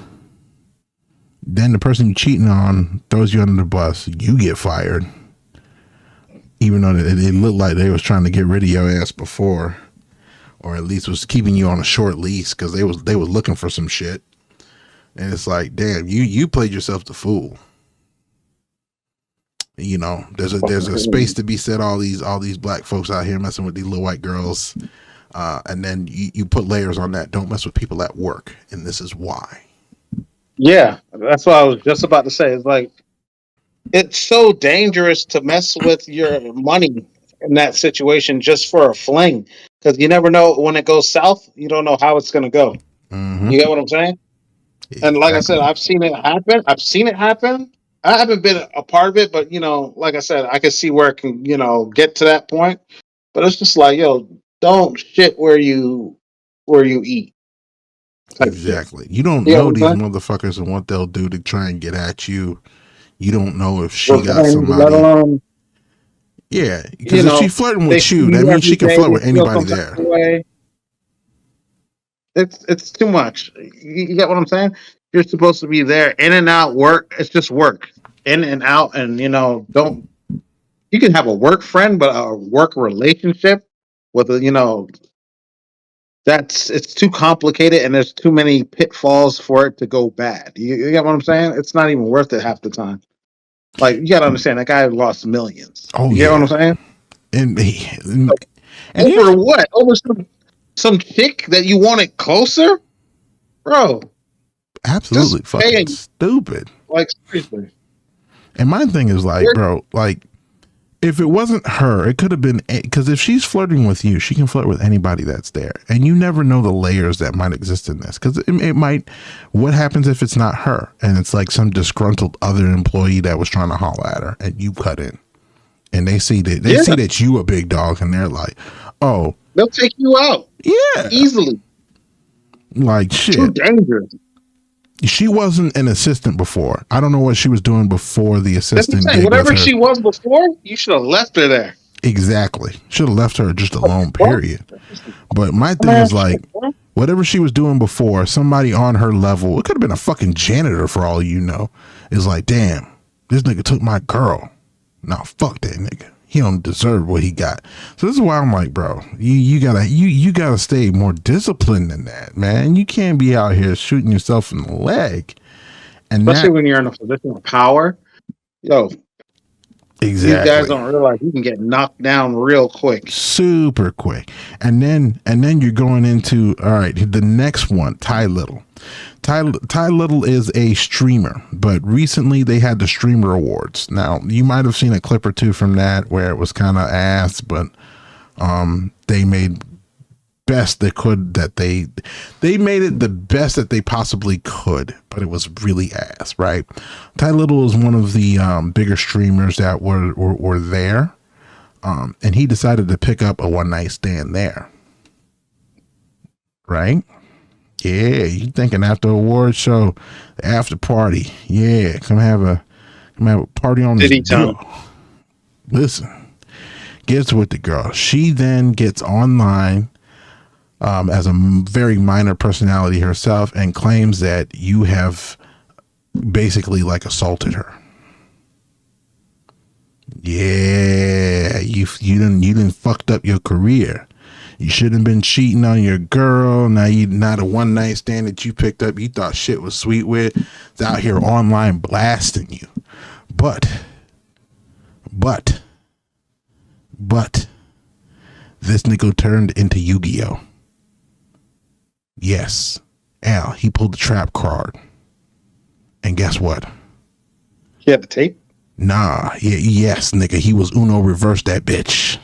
Speaker 1: Then the person you cheating on throws you under the bus. You get fired, even though it looked like they was trying to get rid of your ass before, or at least was keeping you on a short lease because they was looking for some shit. And it's like, damn, you played yourself the fool. You know, there's a space to be said. All these black folks out here messing with these little white girls, and then you put layers on that. Don't mess with people at work, and this is why.
Speaker 2: Yeah, that's what I was just about to say. It's like it's so dangerous to mess with your money in that situation just for a fling because you never know when it goes south. You don't know how it's going to go.
Speaker 1: Mm-hmm.
Speaker 2: You get what I'm saying? And like I said,
Speaker 1: Exactly.
Speaker 2: I've seen it happen. I haven't been a part of it, but like I said, I can see where it can, get to that point. But it's just like, yo, don't shit where you eat type shit.
Speaker 1: Exactly. You don't
Speaker 2: You know
Speaker 1: know
Speaker 2: what I'm
Speaker 1: these
Speaker 2: saying?
Speaker 1: motherfuckers and what they'll do to try and get at you. You don't know if she got
Speaker 2: Revenge, let
Speaker 1: somebody.
Speaker 2: alone,
Speaker 1: Yeah, because if she flirting
Speaker 2: they
Speaker 1: with
Speaker 2: see
Speaker 1: you, that
Speaker 2: you
Speaker 1: means
Speaker 2: every
Speaker 1: she can
Speaker 2: day.
Speaker 1: flirt
Speaker 2: They
Speaker 1: with
Speaker 2: feel
Speaker 1: anybody
Speaker 2: some type
Speaker 1: there.
Speaker 2: of way. It's too much. You get what I'm saying? You're supposed to be there, in and out, work. It's just work, in and out, and don't. You can have a work friend, but a work relationship with it's too complicated, and there's too many pitfalls for it to go bad. You get what I'm saying? It's not even worth it half the time. Like you got to understand, that guy lost millions.
Speaker 1: Oh
Speaker 2: You get what I'm
Speaker 1: yeah,
Speaker 2: saying?
Speaker 1: and
Speaker 2: Like,
Speaker 1: here's
Speaker 2: over what? Over some chick that you wanted closer, bro. Just
Speaker 1: absolutely fucking
Speaker 2: paying,
Speaker 1: stupid.
Speaker 2: like seriously.
Speaker 1: And my thing is like, bro, like if it wasn't her, it could have been because if she's flirting with you, she can flirt with anybody that's there, and you never know the layers that might exist in this because it might. What happens if it's not her and it's like some disgruntled other employee that was trying to holler at her and you cut in, and they see that you a big dog and they're like, oh
Speaker 2: They'll take you out
Speaker 1: yeah,
Speaker 2: easily.
Speaker 1: like
Speaker 2: Too
Speaker 1: shit.
Speaker 2: dangerous.
Speaker 1: She wasn't an assistant before. I don't know what she was doing before the
Speaker 2: That's what I'm
Speaker 1: assistant
Speaker 2: saying.
Speaker 1: gig with
Speaker 2: Whatever
Speaker 1: her.
Speaker 2: she was before, you should have left her there.
Speaker 1: Exactly. Should have left her just alone,
Speaker 2: What?
Speaker 1: period. But my thing
Speaker 2: Man,
Speaker 1: is like, whatever she was doing before, somebody on her level, it could have been a fucking janitor for all you know, is like, damn, this nigga took my girl. Nah, fuck that nigga. He don't deserve what he got. So this is why I'm like, bro, you gotta stay more disciplined than that, man. You can't be out here shooting yourself in the leg. And
Speaker 2: especially when you're in a position of power. Yo, These guys
Speaker 1: Exactly.
Speaker 2: don't realize you can get knocked down real quick.
Speaker 1: Super quick. And then you're going into, all right, the next one, Ty Little. Ty Little is a streamer, but recently they had the Streamer Awards. Now, you might have seen a clip or two from that where it was kind of ass, but they made best they could, that they made it the best that they possibly could, but it was really ass, right? Ty Little is one of the bigger streamers that were there, and he decided to pick up a one night stand there, right? Yeah, you thinking after award show, the after party? Yeah, come have a party on this
Speaker 2: City time.
Speaker 1: girl. Listen, gets with the girl. She then gets online as a very minor personality herself and claims that you have basically like assaulted her. Yeah, you done fucked up your career. You shouldn't have been cheating on your girl. Now you not a one night stand that you picked up. You thought shit was sweet with. It's out here online blasting you. But this nigga turned into Yu-Gi-Oh. Yes, Al, he pulled the trap card. And guess what?
Speaker 2: He had the tape?
Speaker 1: Nah, yes, nigga, he was Uno reversed that bitch.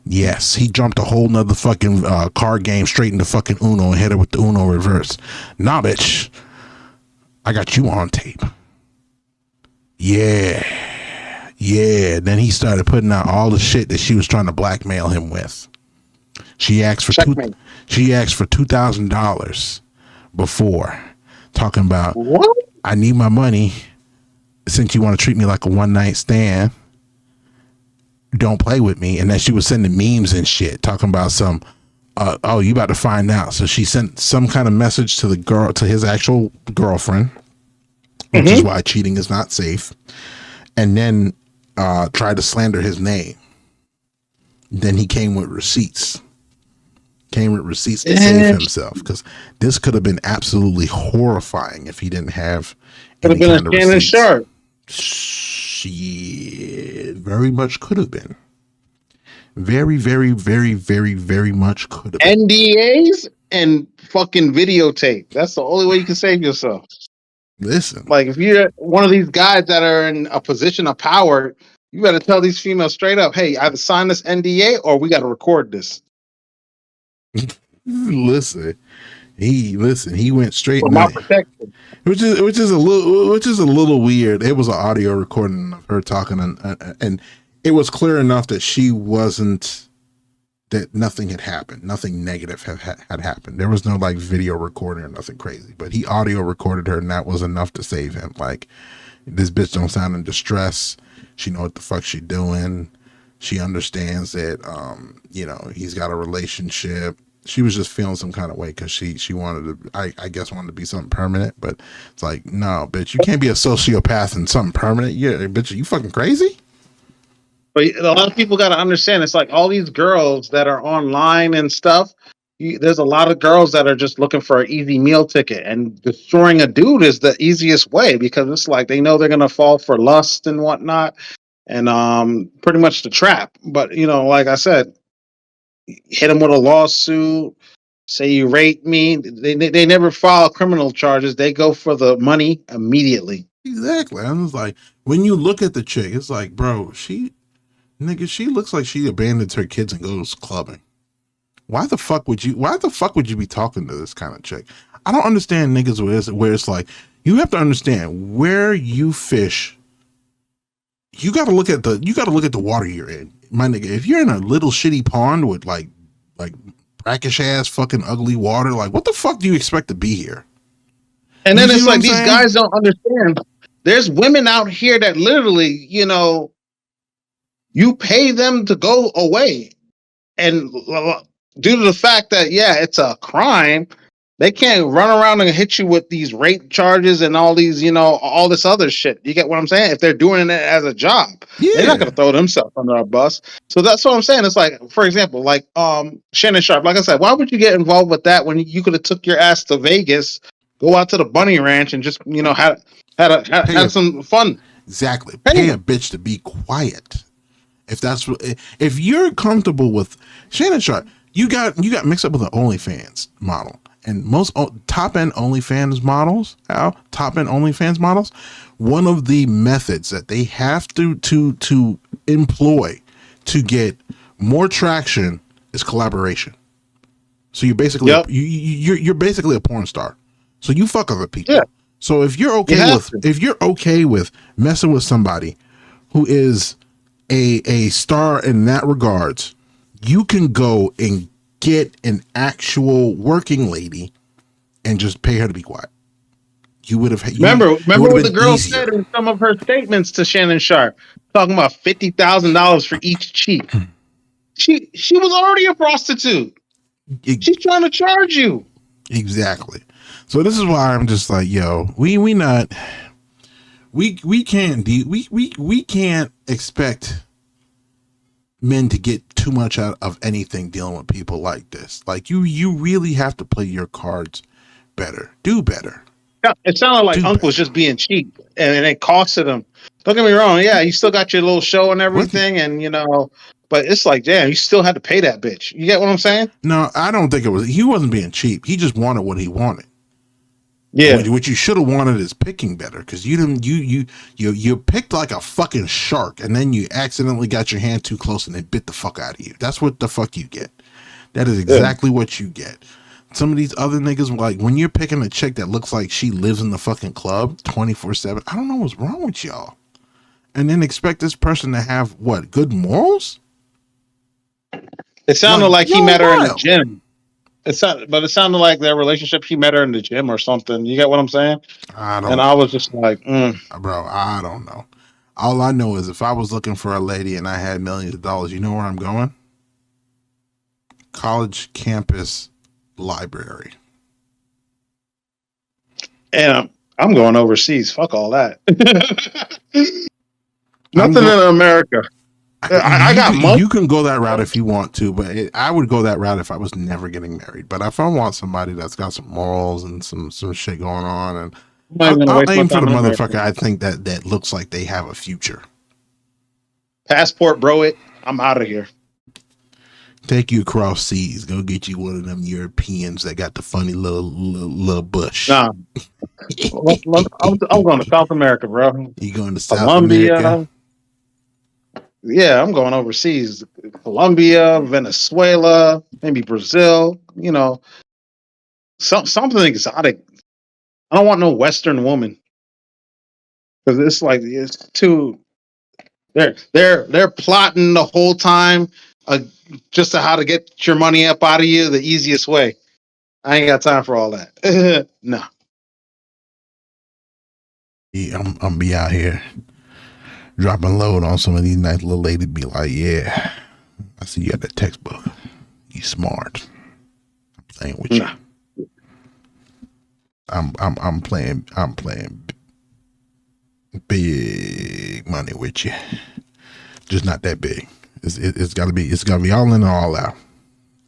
Speaker 1: Yes, he jumped a whole nother fucking card game straight into fucking Uno and hit her with the Uno reverse. Nah, bitch, I got you on tape. Yeah. Then he started putting out all the shit that she was trying to blackmail him with. She asked for $2,000 before, talking about,
Speaker 2: what?
Speaker 1: I need my money since you want to treat me like a one night stand. Don't play with me. And then she was sending memes and shit, talking about some, oh, you about to find out. So she sent some kind of message to the girl, to his actual girlfriend, which is why cheating is not safe. And then tried to slander his name. Then he came with receipts. To save himself, because this could have been absolutely horrifying if he didn't have
Speaker 2: Could have been a Shannon Sharp.
Speaker 1: Shit, very much could have been. Very, very, very, very, very much could have been.
Speaker 2: NDAs and fucking videotape. That's the only way you can save yourself.
Speaker 1: Listen,
Speaker 2: like if you're one of these guys that are in a position of power, you better tell these females straight up, hey, either sign this NDA or we got to record this.
Speaker 1: Listen, he went straight
Speaker 2: for my protection.
Speaker 1: which is a little weird. It was an audio recording of her talking, and it was clear enough that she wasn't, that nothing had happened, nothing negative had happened. There was no like video recording or nothing crazy, but he audio recorded her, and that was enough to save him. Like, this bitch don't sound in distress. She know what the fuck she doing. She understands that he's got a relationship. She was just feeling some kind of way because she wanted to, I guess, wanted to be something permanent. But it's like, no, bitch, you can't be a sociopath and something permanent. Yeah, bitch, are you fucking crazy?
Speaker 2: But a lot of people got to understand, it's like all these girls that are online and stuff. There's a lot of girls that are just looking for an easy meal ticket, and destroying a dude is the easiest way because it's like they know they're gonna fall for lust and whatnot, and pretty much the trap. But like I said, hit them with a lawsuit. Say you raped me. They never file criminal charges. They go for the money immediately.
Speaker 1: Exactly. I was like, when you look at the chick, it's like, bro, she looks like she abandons her kids and goes clubbing. Why the fuck would you be talking to this kind of chick? I don't understand niggas where it's like, you have to understand where you fish. You got to look at the water you're in, my nigga. If you're in a little shitty pond with like brackish ass fucking ugly water, like what the fuck do you expect to be here?
Speaker 2: And then it's like these guys don't understand. There's women out here that literally, you pay them to go away, and due to the fact that it's a crime, they can't run around and hit you with these rape charges and all these, all this other shit. You get what I'm saying? If they're doing it as a job, they're not going to throw themselves under a bus. So that's what I'm saying. It's like, for example, like Shannon Sharp. Like I said, why would you get involved with that when you could have took your ass to Vegas, go out to the Bunny Ranch, and just had some fun?
Speaker 1: Exactly.
Speaker 2: Pay
Speaker 1: Pay a
Speaker 2: them.
Speaker 1: bitch to be quiet. If you're comfortable with Shannon Sharp, you got mixed up with an OnlyFans model, and most top end OnlyFans models, one of the methods that they have to employ to get more traction is collaboration. So you're basically
Speaker 2: Yep.
Speaker 1: you're basically a porn star. So you fuck other
Speaker 2: Yeah.
Speaker 1: people. So if you're
Speaker 2: You have to.
Speaker 1: okay with messing with somebody who is a star in that regards, you can go and get an actual working lady and just pay her to be quiet. You would have it
Speaker 2: Remember
Speaker 1: would have
Speaker 2: what the
Speaker 1: been
Speaker 2: girl
Speaker 1: easier.
Speaker 2: said in some of her statements to Shannon Sharp, talking about $50,000 for each cheek. She was already a prostitute. She's trying to charge you.
Speaker 1: Exactly. So this is why I'm just like, yo, we can't expect men to get too much out of anything dealing with people like this. Like you really have to play your cards better. Do better.
Speaker 2: Yeah, it sounded like
Speaker 1: Do
Speaker 2: Unc was
Speaker 1: better.
Speaker 2: just being cheap, and it costed him. Don't get me wrong. Yeah, you still got your little show and
Speaker 1: What the,
Speaker 2: everything, and but it's like, damn, you still had to pay that bitch. You get what I'm saying?
Speaker 1: no, I don't think it was. He wasn't being cheap. He just wanted what he wanted.
Speaker 2: Yeah,
Speaker 1: What you should have wanted is picking better, because you didn't. You picked like a fucking shark, and then you accidentally got your hand too close, and they bit the fuck out of you. That's what the fuck you get. That is
Speaker 2: yeah.
Speaker 1: exactly what you get. Some of these other niggas, like when you're picking a chick that looks like she lives in the fucking club 24/7. I don't know what's wrong with y'all. And then expect this person to have what, good morals?
Speaker 2: It sounded
Speaker 1: Like
Speaker 2: like he
Speaker 1: y'all
Speaker 2: met her in the
Speaker 1: wild.
Speaker 2: gym. But it sounded like their relationship. He met her in the gym or something. You get what I'm saying?
Speaker 1: I
Speaker 2: And
Speaker 1: don't
Speaker 2: I
Speaker 1: know,
Speaker 2: was just like,
Speaker 1: bro. I don't know. All I know is if I was looking for a lady and I had millions of dollars, you know where I'm going? College campus library.
Speaker 2: and I'm going overseas. Fuck all that.
Speaker 1: I'm
Speaker 2: Nothing
Speaker 1: going.
Speaker 2: in America. I got money.
Speaker 1: You can go that route if you want to, but I would go that route if I was never getting married. But if I want somebody that's got some morals and some shit going on, and
Speaker 2: I'm not even gonna
Speaker 1: I'll
Speaker 2: waste my
Speaker 1: aim for the
Speaker 2: time in America.
Speaker 1: motherfucker I think that looks like they have a future.
Speaker 2: Passport, bro. I'm out of here.
Speaker 1: Take you across seas, go get you one of them Europeans that got the funny little bush.
Speaker 2: Nah, I'm going to South America, bro.
Speaker 1: You going to South America?
Speaker 2: Colombia. Yeah, I'm going overseas. Colombia, Venezuela, maybe Brazil. Something exotic. I don't want no Western woman because it's like it's too. They're plotting the whole time, uh, just to how to get your money up out of you the easiest way. I ain't got time for all that. No.
Speaker 1: Yeah, I'm be out here dropping load on some of these nice little ladies. Be like, yeah, I see you got that textbook. You smart. I'm playing with you.
Speaker 2: Nah.
Speaker 1: I'm playing big money with you. Just not that big. It's gotta be all in and all out.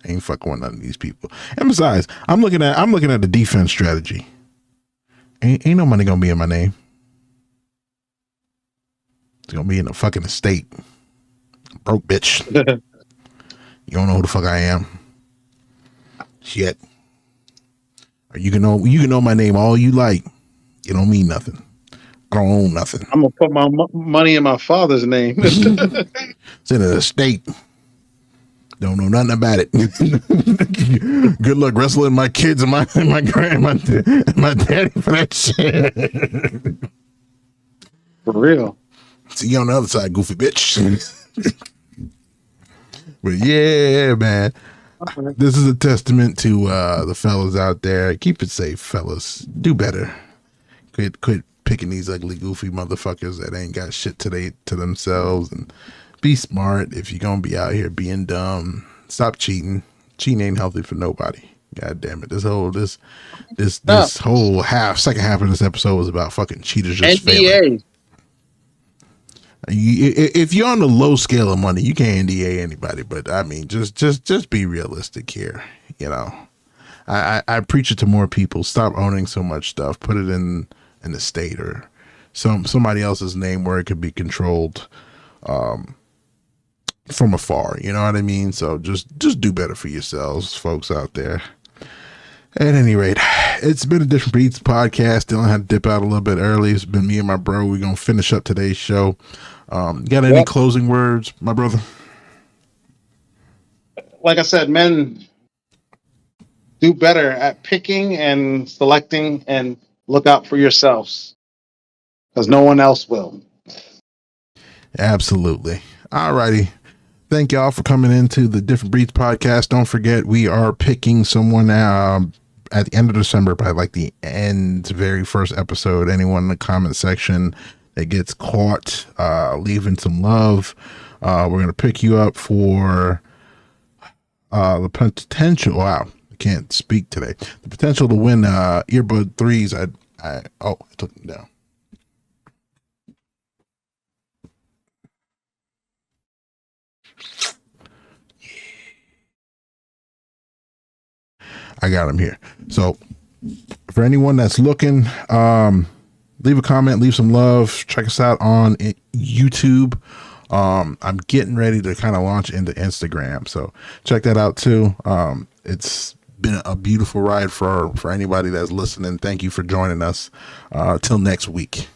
Speaker 1: I ain't fucking with none of these people. And besides, I'm looking at the defense strategy. Ain't no money gonna be in my name. It's gonna be in the fucking estate. Broke bitch. You don't know who the fuck I am. Shit. Or you can know my name all you like. You don't mean nothing. I don't own nothing.
Speaker 2: I'm gonna put my money in my father's name.
Speaker 1: It's in an estate. Don't know nothing about it. Good luck wrestling my kids and my grandma and my daddy for that shit.
Speaker 2: For real.
Speaker 1: See you on the other side, goofy bitch. But yeah, man. This is a testament to the fellas out there. Keep it safe, fellas. Do better. Quit picking these ugly, goofy motherfuckers that ain't got shit to themselves, and be smart. If you're gonna be out here being dumb, stop cheating. Cheating ain't healthy for nobody. God damn it. This whole second half of this episode was about fucking cheaters just failing.
Speaker 2: NDA.
Speaker 1: If you're on the low scale of money, you can't NDA anybody. But I mean, just be realistic here. I preach it to more people. Stop owning so much stuff. Put it in the state or somebody else's name where it could be controlled from afar. You know what I mean? So just do better for yourselves, folks out there. At any rate, it's been a Different Breeds podcast. Dylan had to dip out a little bit early. It's been me and my bro. We're going to finish up today's show. Got any closing words, my brother?
Speaker 2: Like I said, men, do better at picking and selecting, and look out for yourselves, because no one else will.
Speaker 1: Absolutely. All righty. Thank y'all for coming into the Different Breeds podcast. Don't forget, we are picking someone at the end of December, by like the very first episode. Anyone in the comment section that gets caught leaving some love, we're going to pick you up for the potential. Wow, I can't speak today. The potential to win earbud 3s. I took them down. I got them here. So for anyone that's looking, leave a comment, leave some love. Check us out on YouTube. I'm getting ready to kind of launch into Instagram, so check that out too. It's been a beautiful ride for anybody that's listening. Thank you for joining us. Till next week.